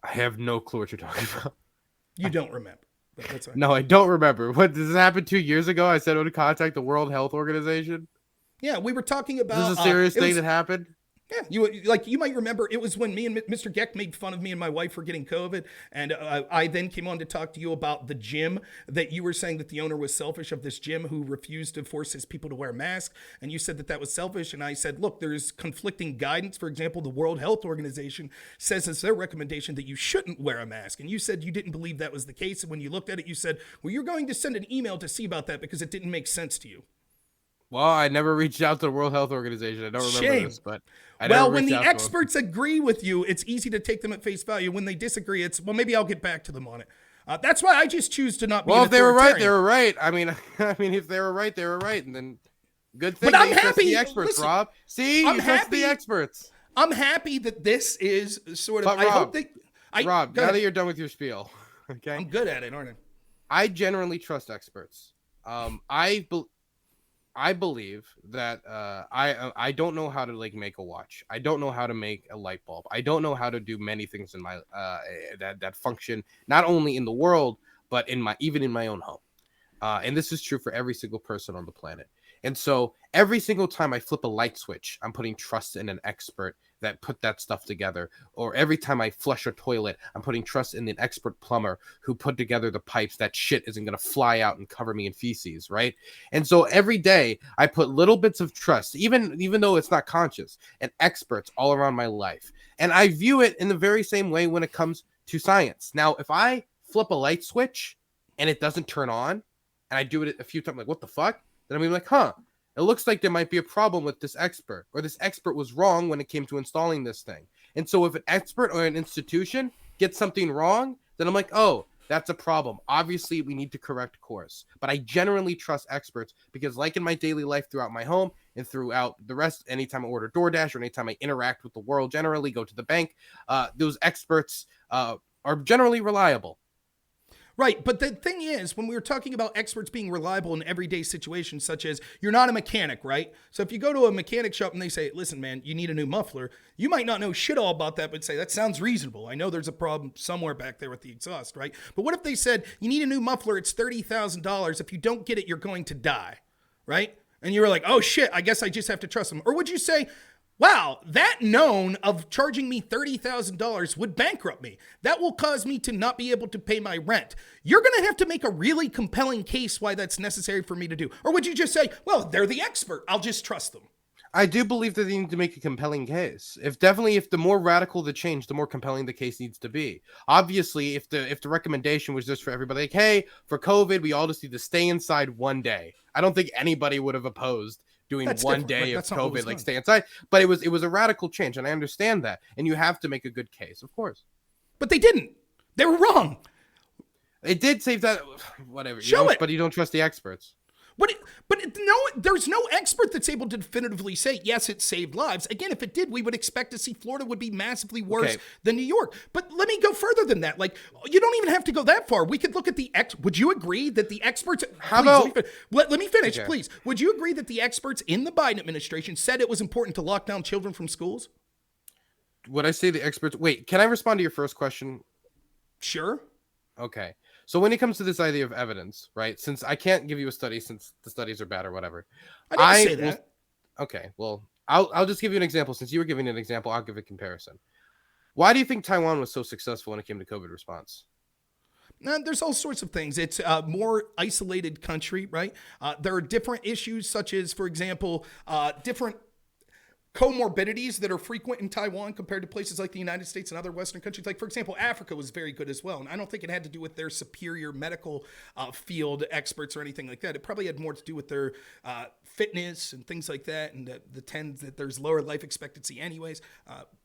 I have no clue what you're talking about. You don't remember. That's right. No, I don't remember. What, does this happen 2 years ago? I said I would contact the World Health Organization. Yeah, we were talking about... Is this a serious thing that happened? Yeah, you might remember it was when me and Mr. Geck made fun of me and my wife for getting COVID, and I then came on to talk to you about the gym, that you were saying that the owner was selfish of this gym who refused to force his people to wear masks, and you said that that was selfish, and I said, look, there's conflicting guidance. For example, the World Health Organization says it's their recommendation that you shouldn't wear a mask, and you said you didn't believe that was the case, and when you looked at it, you said, well, you're going to send an email to see about that because it didn't make sense to you. Well, I never reached out to the World Health Organization. I don't remember this, but when the experts agree with you, it's easy to take them at face value. When they disagree, it's, well, maybe I'll get back to them on it. That's why I just choose to not be. Well, if they were right, they were right. I mean, if they were right, they were right, and then good thing. But I'm happy. The experts, listen, Rob. See, you trust the experts. I'm happy that this is sort of. But I hope they. Rob, now that you're done with your spiel, okay? I'm good at it, aren't I? I generally trust experts. I believe that I don't know how to like make a watch. I don't know how to make a light bulb. I don't know how to do many things in my that function not only in the world but even in my own home. And this is true for every single person on the planet. And so every single time I flip a light switch, I'm putting trust in an expert that put that stuff together. Or every time I flush a toilet, I'm putting trust in an expert plumber who put together the pipes. That shit isn't going to fly out and cover me in feces, right? And so every day I put little bits of trust, even though it's not conscious, in experts all around my life. And I view it in the very same way when it comes to science. Now, if I flip a light switch and it doesn't turn on, and I do it a few times, like, what the fuck? Then I'm gonna be like, huh, it looks like there might be a problem with this expert, or this expert was wrong when it came to installing this thing. And so if an expert or an institution gets something wrong, then I'm like, oh, that's a problem. Obviously, we need to correct course. But I generally trust experts because, like in my daily life throughout my home and throughout the rest, anytime I order DoorDash or anytime I interact with the world generally, go to the bank, those experts are generally reliable. Right. But the thing is, when we were talking about experts being reliable in everyday situations, such as you're not a mechanic, right? So if you go to a mechanic shop and they say, listen, man, you need a new muffler, you might not know shit all about that, but say, that sounds reasonable. I know there's a problem somewhere back there with the exhaust, right? But what if they said, you need a new muffler, it's $30,000. If you don't get it, you're going to die, right? And you were like, oh shit, I guess I just have to trust them. Or would you say, wow, that known of charging me $30,000 would bankrupt me. That will cause me to not be able to pay my rent. You're going to have to make a really compelling case why that's necessary for me to do. Or would you just say, well, they're the expert, I'll just trust them? I do believe that they need to make a compelling case. If the more radical the change, the more compelling the case needs to be. Obviously, if the recommendation was just for everybody, like, hey, for COVID, we all just need to stay inside one day. I don't think anybody would have opposed doing That's one different. day Like, of that's not what was COVID, like done. stay inside. But it was a radical change, and I understand that. And you have to make a good case, of course. But they didn't. They were wrong. It did save that, whatever. Show it. But you don't trust the experts. There's no expert that's able to definitively say, yes, it saved lives. Again, if it did, we would expect to see Florida would be massively worse than New York. But let me go further than that. Like, you don't even have to go that far. We could look at would you agree that the experts, let me finish, please. Would you agree that the experts in the Biden administration said it was important to lock down children from schools? Would I say the experts? Wait, can I respond to your first question? Sure. Okay. So when it comes to this idea of evidence, right? Since I can't give you a study since the studies are bad or whatever. I didn't say that. Okay. Well, I'll just give you an example. Since you were giving an example, I'll give a comparison. Why do you think Taiwan was so successful when it came to COVID response? There's all sorts of things. It's a more isolated country, right? There are different issues such as, for example, different comorbidities that are frequent in Taiwan compared to places like the United States and other Western countries. Like, for example, Africa was very good as well. And I don't think it had to do with their superior medical field experts or anything like that. It probably had more to do with their fitness and things like that, and that there's lower life expectancy anyways.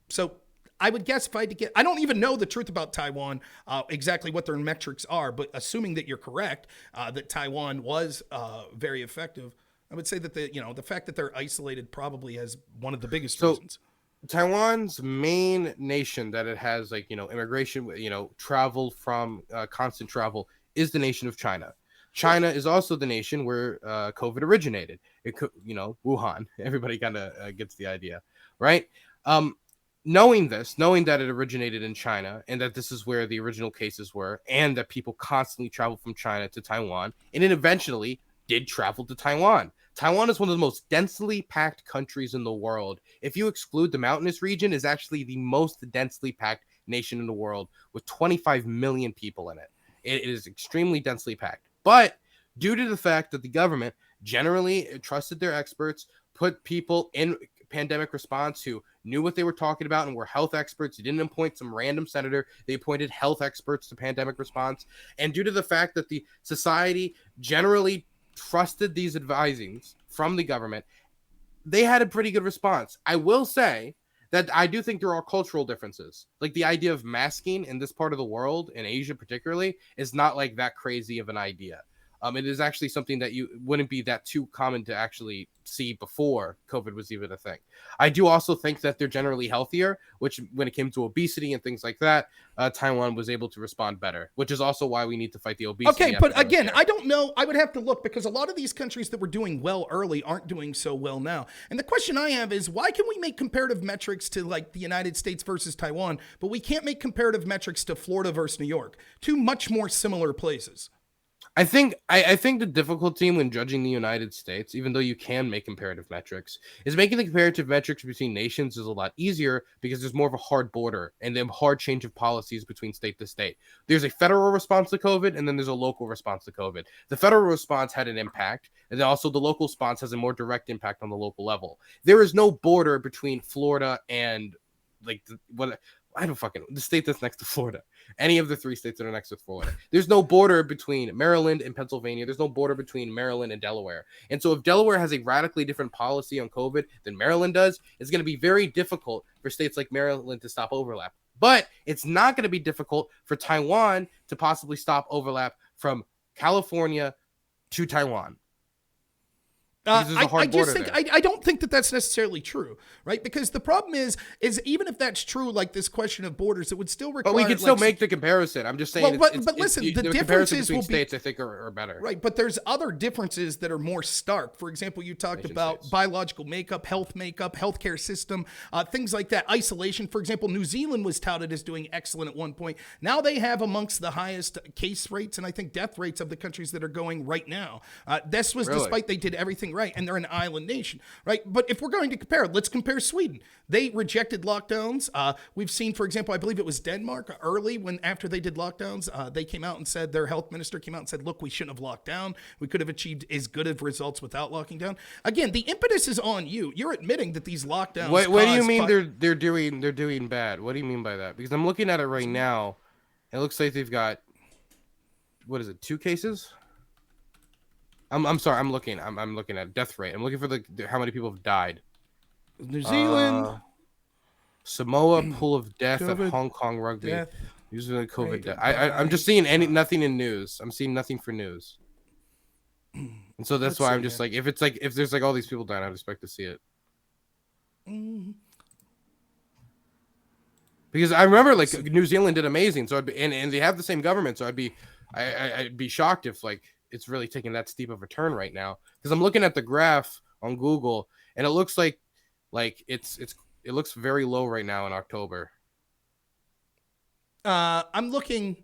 So I would guess if I had to I don't even know the truth about Taiwan, exactly what their metrics are, but assuming that you're correct, that Taiwan was very effective, I would say that the fact that they're isolated probably has one of the biggest reasons. Taiwan's main nation that it has, like, immigration, travel from constant travel is the nation of China. China is also the nation where COVID originated. Wuhan. Everybody kind of gets the idea, right? Knowing that it originated in China and that this is where the original cases were, and that people constantly travel from China to Taiwan, and it eventually did travel to Taiwan. Taiwan is one of the most densely packed countries in the world. If you exclude the mountainous region, is actually the most densely packed nation in the world with 25 million people in it. It is extremely densely packed. But due to the fact that the government generally trusted their experts, put people in pandemic response who knew what they were talking about and were health experts. They didn't appoint some random senator. They appointed health experts to pandemic response. And due to the fact that the society generally trusted these advisings from the government, they had a pretty good response. I will say that I do think there are cultural differences. Like, the idea of masking in this part of the world, in Asia particularly, is not like that crazy of an idea. It is actually something that you wouldn't be that too common to actually see before COVID was even a thing. I do also think that they're generally healthier, which when it came to obesity and things like that, Taiwan was able to respond better, which is also why we need to fight the obesity. Okay, but again, I don't know. I would have to look, because a lot of these countries that were doing well early aren't doing so well now. And the question I have is, why can we make comparative metrics to, like, the United States versus Taiwan, but we can't make comparative metrics to Florida versus New York? Two much more similar places. I think the difficulty when judging the United States, even though you can make comparative metrics, is making the comparative metrics between nations is a lot easier because there's more of a hard border and then hard change of policies between state to state. There's a federal response to COVID, and then there's a local response to COVID. The federal response had an impact, and then also the local response has a more direct impact on the local level. There is no border between Florida and, like, the state that's next to Florida. Any of the three states that are next to Florida. There's no border between Maryland and Pennsylvania. There's no border between Maryland and Delaware. And so if Delaware has a radically different policy on COVID than Maryland does, it's going to be very difficult for states like Maryland to stop overlap. But it's not going to be difficult for Taiwan to possibly stop overlap from California to Taiwan. Because there's a hard I just border think there. I don't think that that's necessarily true, right? Because the problem is even if that's true, like this question of borders, it would still require. But we can still make the comparison. I'm just saying. Well, but listen, the comparison differences between will be states, I think, are better. right. But there's other differences that are more stark. For example, you talked Nation about states. biological makeup, healthcare system, things like that. Isolation, for example, New Zealand was touted as doing excellent at one point. Now they have amongst the highest case rates and I think death rates of the countries that are going right now. This was Really? despite they did everything right, and they're an island nation, right? But if we're going to compare, let's compare Sweden. They rejected lockdowns. We've seen, for example, I believe it was Denmark early when after they did lockdowns, they came out and said, their health minister came out and said, look, we shouldn't have locked down. We could have achieved as good of results without locking down. Again, the impetus is on you. You're admitting that these lockdowns. What do you mean they're doing bad? What do you mean by that? Because I'm looking at it right now. It looks like they've got, what is it, 2 cases? I'm sorry. I'm looking at death rate. I'm looking for the how many people have died. New Zealand, Samoa pool of death COVID at Hong Kong rugby. death Using the COVID rate death. I'm just seeing nothing in news. I'm seeing nothing for news. And so that's why I'm just like, if there's like all these people dying, I'd expect to see it. Because I remember like New Zealand did amazing, so I'd be, and they have the same government, so I'd be shocked if like it's really taking that steep of a turn right now. Because I'm looking at the graph on Google, and it looks like it looks very low right now in October. I'm looking.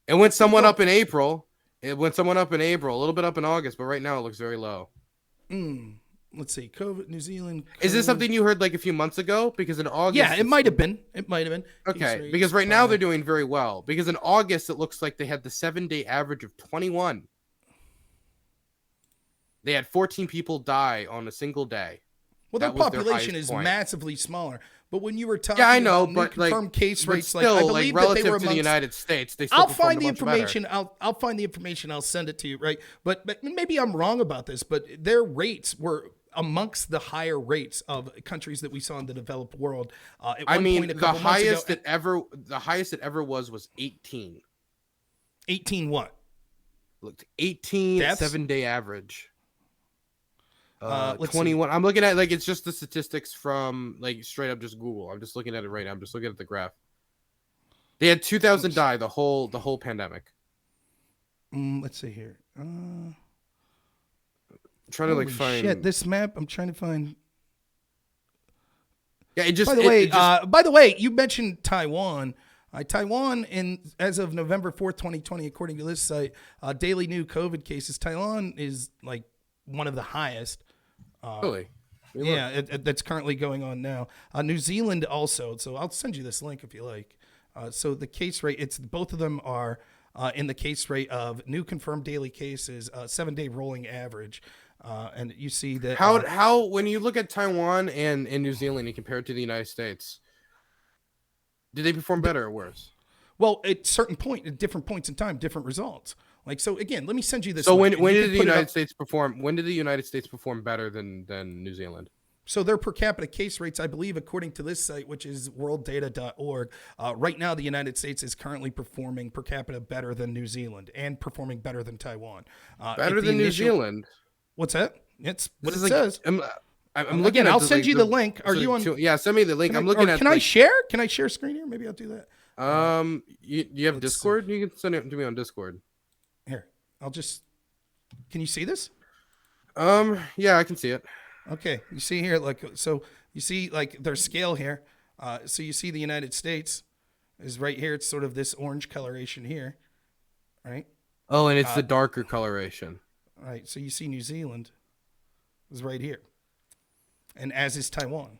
It went somewhat up in April. A little bit up in August, but right now it looks very low. Let's see, COVID, New Zealand. COVID. Is this something you heard like a few months ago? Because in August, Yeah, it might have been. Okay, because right now they're doing very well. Because in August, it looks like they had the 7-day average of 21. They had 14 people die on a single day. Well, their population is massively smaller. But when you were talking about but confirmed case rates, still, like I believe relative that they were to the United States, they still I'll find the performed much information. I'll find the information. I'll send it to you. Right, but maybe I'm wrong about this. But their rates were amongst the higher rates of countries that we saw in the developed world. The highest it ever was 18. 18 what? Looked 18 Deaths? 7-day average. Let's 21. See. I'm looking at like it's just the statistics from like straight up just Google. I'm just looking at it right now. I'm just looking at the graph. They had 2,000 die the whole pandemic. Let's see here. Trying to like find this map. I'm trying to find. Yeah, it just. By the way, you mentioned Taiwan. Taiwan, as of November 4th, 2020, according to this site, daily new COVID cases. Taiwan is like one of the highest. Really? Yeah, that's currently going on now. New Zealand also. So I'll send you this link if you like. So the case rate, both of them are in the case rate of new confirmed daily cases, 7-day rolling average. And you see that how when you look at Taiwan and New Zealand and compare it to the United States, did they perform better or worse? Well, at different points in time, different results. Like, so again, let me send you this. So when did the United States perform? When did the United States perform better than New Zealand? So their per capita case rates, I believe, according to this site, which is worlddata.org, right now the United States is currently performing per capita better than New Zealand and performing better than Taiwan. Better than New Zealand? What's that? It's what it says. I'm looking again, I'll send you the link. Are you on? Yeah, send me the link. I'm looking at. Can I share? Can I share screen here? Maybe I'll do that. You have Discord? You can send it to me on Discord. Here, can you see this? Yeah, I can see it. Okay, you see here, like, so you see like their scale here. So you see the United States is right here. It's sort of this orange coloration here, right? Oh, and it's the darker coloration. Right. So you see New Zealand is right here, and as is Taiwan.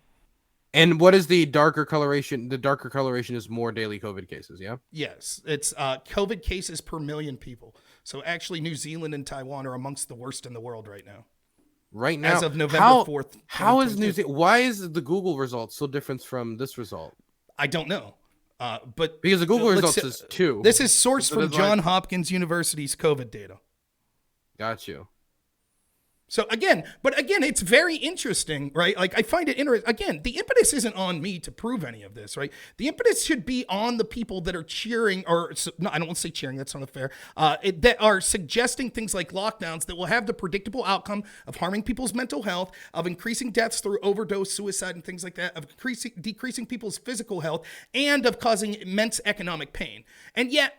And what is the darker coloration? The darker coloration is more daily COVID cases, yeah? Yes. It's COVID cases per million people. So actually New Zealand and Taiwan are amongst the worst in the world right now. Right now? As of November 4th. How is New Zealand? Why is the Google result so different from this result? I don't know. But because the Google result says 2. This is sourced from Johns Hopkins University's COVID data. Got you. So again, it's very interesting, right? Like I find it interesting. Again, the impetus isn't on me to prove any of this, right? The impetus should be on the people that are cheering, or no, I don't want to say cheering. That's not fair. That are suggesting things like lockdowns that will have the predictable outcome of harming people's mental health, of increasing deaths through overdose, suicide, and things like that, of decreasing people's physical health, and of causing immense economic pain. And yet,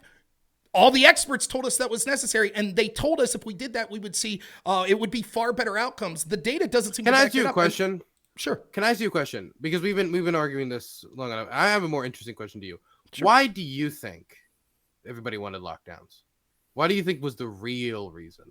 all the experts told us that was necessary, and they told us if we did that, we would see it would be far better outcomes. The data doesn't seem. Can to I back ask you it a up. question? Sure. Can I ask you a question? Because we've been arguing this long enough. I have a more interesting question to you. Sure. Why do you think everybody wanted lockdowns? Why do you think was the real reason?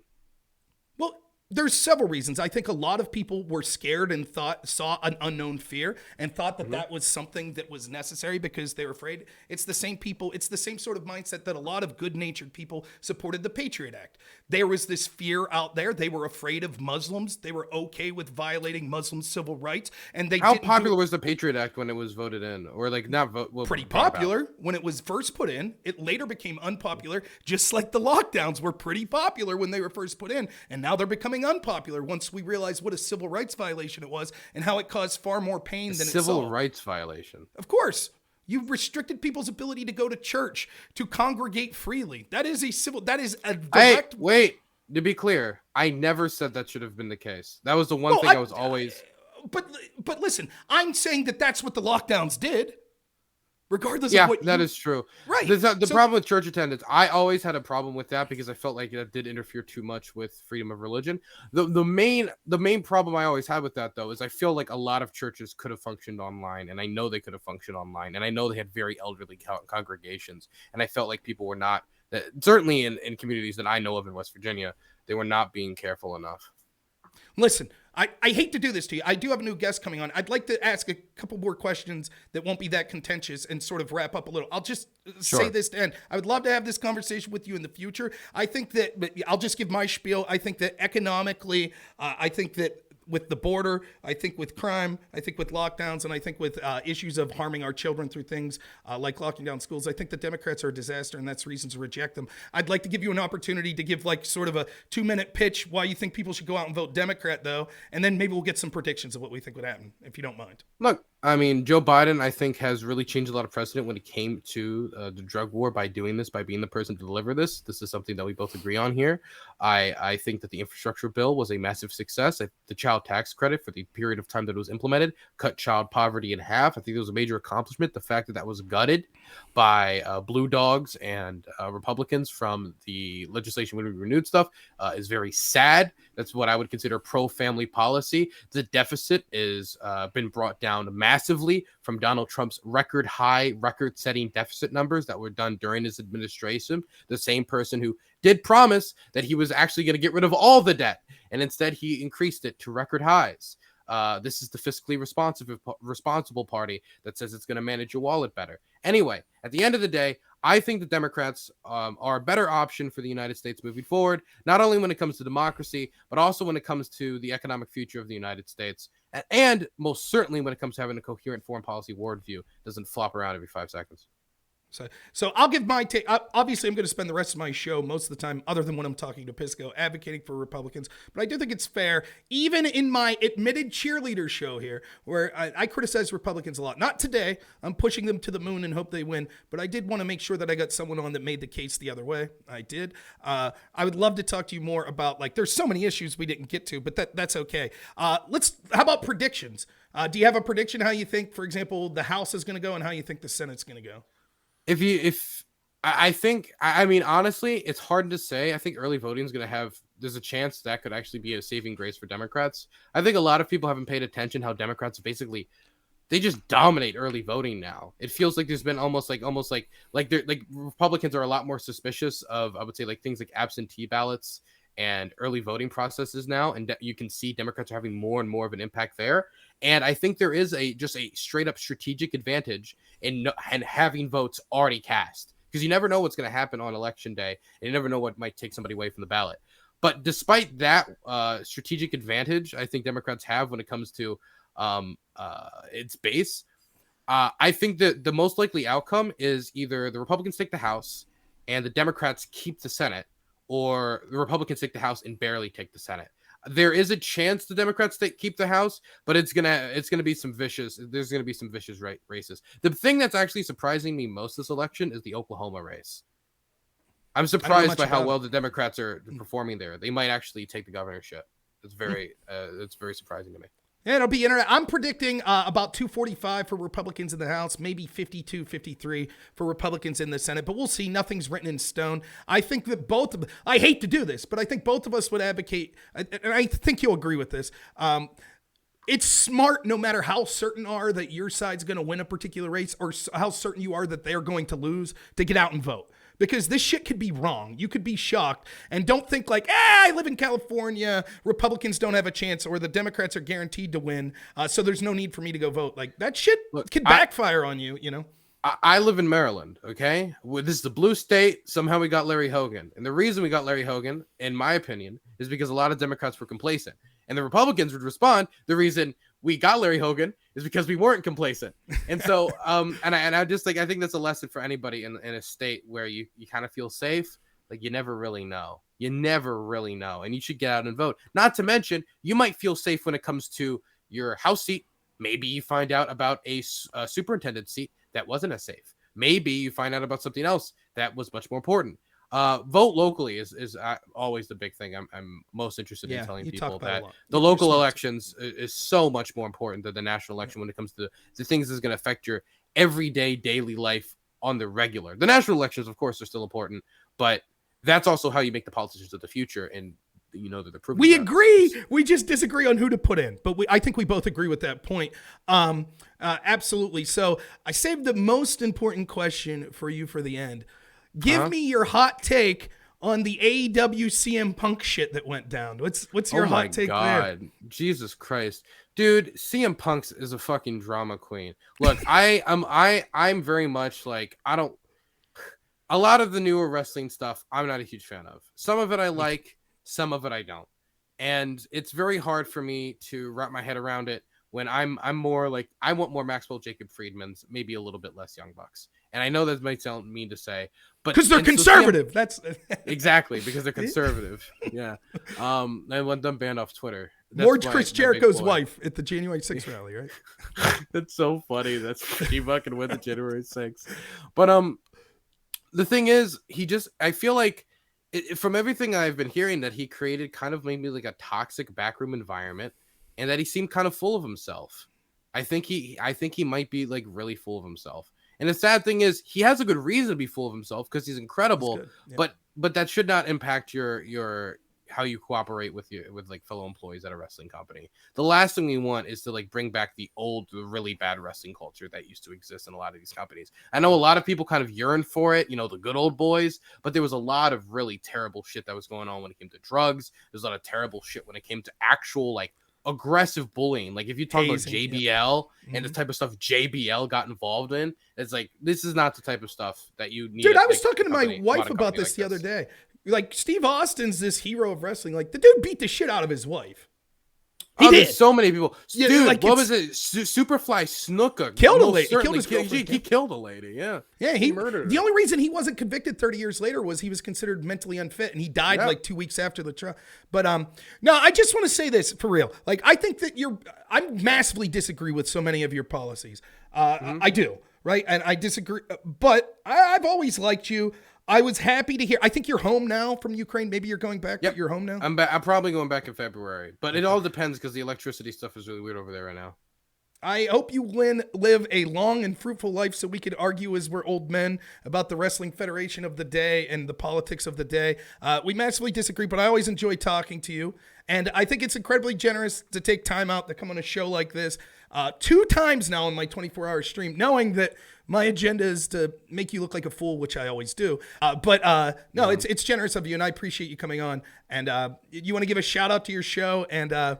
Well, there's several reasons. I think a lot of people were scared and saw an unknown fear and thought that that was something that was necessary because they were afraid. It's the same people. It's the same sort of mindset that a lot of good-natured people supported the Patriot Act. There was this fear out there. They were afraid of Muslims. They were okay with violating Muslim civil rights, and they How didn't popular was the Patriot Act when it was voted in, or like not vote? Well, pretty brought about? popular when it was first put in. It later became unpopular, just like the lockdowns were pretty popular when they were first put in, and now they're becoming unpopular once we realize what a civil rights violation it was and how it caused far more pain than it solved. Civil rights violation. Of course. You restricted people's ability to go to church, to congregate freely. That is a direct. Wait. To be clear, I never said that should have been the case. That was the one thing I was always. But listen, I'm saying that that's what the lockdowns did. Regardless Yeah, of what that is true. Right. The problem with church attendance, I always had a problem with that because I felt like that did interfere too much with freedom of religion. The main problem I always had with that, though, is I feel like a lot of churches could have functioned online, and I know they could have functioned online, and I know they had very elderly congregations, and I felt like people were not, certainly in communities that I know of in West Virginia, they were not being careful enough. Listen, I hate to do this to you. I do have a new guest coming on. I'd like to ask a couple more questions that won't be that contentious and sort of wrap up a little. I'll just say this to end. I would love to have this conversation with you in the future. I think that, but I'll just give my spiel. I think that economically, I think that with the border, I think with crime, I think with lockdowns, and I think with issues of harming our children through things like locking down schools, I think the Democrats are a disaster, and that's reason to reject them. I'd like to give you an opportunity to give like sort of a 2-minute pitch why you think people should go out and vote Democrat, though, and then maybe we'll get some predictions of what we think would happen, if you don't mind. Look, I mean, Joe Biden, I think, has really changed a lot of precedent when it came to the drug war by doing this, by being the person to deliver this. This is something that we both agree on here. I think that the infrastructure bill was a massive success. The child tax credit for the period of time that it was implemented cut child poverty in half. I think it was a major accomplishment. The fact that that was gutted by blue dogs and Republicans from the legislation when we renewed stuff is very sad. That's what I would consider pro-family policy. The deficit is been brought down massively from Donald Trump's record-setting deficit numbers that were done during his administration. The same person who did promise that he was actually going to get rid of all the debt, and instead he increased it to record highs. This is the fiscally responsible party that says it's going to manage your wallet better. Anyway, at the end of the day, I think the Democrats are a better option for the United States moving forward, not only when it comes to democracy, but also when it comes to the economic future of the United States, and most certainly when it comes to having a coherent foreign policy worldview doesn't flop around every 5 seconds. So I'll give my take. Obviously, I'm going to spend the rest of my show, most of the time, other than when I'm talking to Pisco, advocating for Republicans. But I do think it's fair, even in my admitted cheerleader show here, where I criticize Republicans a lot. Not today. I'm pushing them to the moon and hope they win. But I did want to make sure that I got someone on that made the case the other way. I did. I would love to talk to you more about, like, there's so many issues we didn't get to, but that's okay. How about predictions? Do you have a prediction how you think, for example, the House is going to go and how you think the Senate's going to go? I mean, honestly, it's hard to say. I think early voting is going to there's a chance that could actually be a saving grace for Democrats. I think a lot of people haven't paid attention how Democrats basically, they just dominate early voting now. It feels like there's been almost like Republicans are a lot more suspicious of, I would say, like things like absentee ballots and early voting processes now, and you can see Democrats are having more and more of an impact there. And I think there is just a straight up strategic advantage in having votes already cast, because you never know what's going to happen on election day, and you never know what might take somebody away from the ballot. But despite that strategic advantage, I think Democrats have when it comes to its base, I think that the most likely outcome is either the Republicans take the House and the Democrats keep the Senate, or the Republicans take the House and barely take the Senate. There is a chance the Democrats keep the House, but there's gonna be some vicious races. The thing that's actually surprising me most this election is the Oklahoma race. I'm surprised by how well the Democrats are performing there. They might actually take the governorship. It's very surprising to me. Yeah, it'll be interesting. I'm predicting about 245 for Republicans in the House, maybe 52, 53 for Republicans in the Senate, but we'll see. Nothing's written in stone. I think that I hate to do this, but I think both of us would advocate, and I think you'll agree with this. It's smart, no matter how certain are that your side's going to win a particular race or how certain you are that they're going to lose, to get out and vote. Because this shit could be wrong. You could be shocked. And don't think like, I live in California, Republicans don't have a chance, or the Democrats are guaranteed to win, so there's no need for me to go vote. Like, that shit could backfire on you, you know? I live in Maryland, okay? This is the blue state. Somehow we got Larry Hogan. And the reason we got Larry Hogan, in my opinion, is because a lot of Democrats were complacent. And the Republicans would respond, the reason we got Larry Hogan is because we weren't complacent. And so, I just like, I think that's a lesson for anybody in a state where you kind of feel safe. Like, you never really know. You never really know. And you should get out and vote. Not to mention, you might feel safe when it comes to your House seat. Maybe you find out about a superintendent seat that wasn't as safe. Maybe you find out about something else that was much more important. Vote locally is always the big thing. I'm most interested in telling people that the local elections is so much more important than the national election when it comes to the things that's going to affect your everyday daily life on the regular. The national elections, of course, are still important, but that's also how you make the politicians of the future, and you know that they're proving. We agree. We just disagree on who to put in, but I think we both agree with that point. Absolutely. So I saved the most important question for you for the end. Give me your hot take on the AEW CM Punk shit that went down. What's your hot take there? Jesus Christ. Dude, CM Punk is a fucking drama queen. Look, I'm very much like, a lot of the newer wrestling stuff I'm not a huge fan of. Some of it I like, some of it I don't. And it's very hard for me to wrap my head around it when I'm more like, I want more Maxwell Jacob Friedmans, maybe a little bit less Young Bucks. And I know that might sound mean to say, but because they're conservative. That's exactly, because they're conservative. Yeah. I want them banned off Twitter. More Chris Jericho's wife at the January 6th rally, right? That's so funny. That's he fucking went to January 6th. But the thing is, I feel like from everything I've been hearing, that he created kind of maybe like a toxic backroom environment, and that he seemed kind of full of himself. I think he might be like really full of himself. And the sad thing is, he has a good reason to be full of himself because he's incredible. Yeah. But that should not impact your how you cooperate with like fellow employees at a wrestling company. The last thing we want is to like bring back the really bad wrestling culture that used to exist in a lot of these companies. I know a lot of people kind of yearn for it, the good old boys, but there was a lot of really terrible shit that was going on when it came to drugs. There's a lot of terrible shit when it came to actual like aggressive bullying. Like if you talk about JBL and the type of stuff JBL got involved in, it's like, this is not the type of stuff that you need. Dude, I was talking to my wife about this the other day. Like, Steve Austin's this hero of wrestling. Like, the dude beat the shit out of his wife. He did. So many people. Yeah, dude, like, what was it? Superfly Snuka killed a lady. He killed a lady. Yeah. Yeah. He murdered her. The only reason he wasn't convicted 30 years later was he was considered mentally unfit, and he died like 2 weeks after the trial. But no, I just want to say this for real. Like, I think that I massively disagree with so many of your policies. I do, right? And I disagree, but I've always liked you. I was happy to hear. I think you're home now from Ukraine. Maybe you're going back. Yep. But you're home now. I'm probably going back in February, but it all depends because the electricity stuff is really weird over there right now. I hope you live a long and fruitful life so we could argue as we're old men about the Wrestling Federation of the day and the politics of the day. We massively disagree, but I always enjoy talking to you. And I think it's incredibly generous to take time out to come on a show like this 2 times now in my 24-hour stream, knowing that my agenda is to make you look like a fool, which I always do. No, it's generous of you, and I appreciate you coming on. And you want to give a shout out to your show and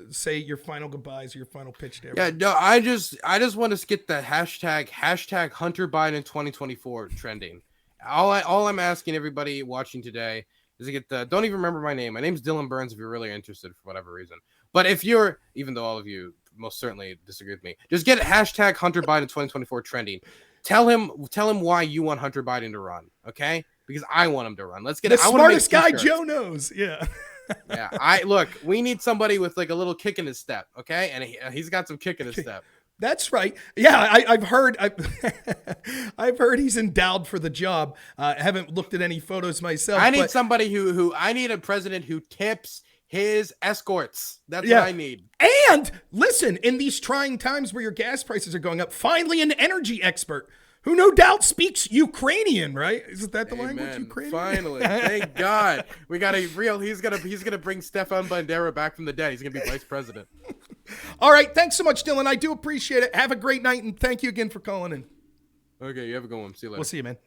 say your final goodbyes or your final pitch to everyone. Yeah, no, I just want to get the hashtag Hunter Biden 2024 trending. All I'm asking everybody watching today is to get don't even remember my name. My name's Dylan Burns if you're really interested for whatever reason. But if you're, even though all of you most certainly disagree with me, just get hashtag Hunter Biden 2024 trending. Tell him why you want Hunter Biden to run, okay? Because I want him to run. Let's get the smartest guy Joe knows. Yeah. Yeah, I look. We need somebody with like a little kick in his step, okay? And he's got some kick in his step. That's right. Yeah, I've heard. I've heard he's endowed for the job. I haven't looked at any photos myself. I need somebody who I need a president who tips his escorts. That's what I need. And listen, in these trying times where your gas prices are going up, finally an energy expert who no doubt speaks Ukrainian, right? Isn't that the language, Ukrainian? Finally, thank God. We got a real. He's gonna bring Stefan Bandera back from the dead. He's gonna be vice president. All right, thanks so much, Dylan. I do appreciate it. Have a great night, and thank you again for calling in. Okay, you have a good one. See you later. We'll see you, man.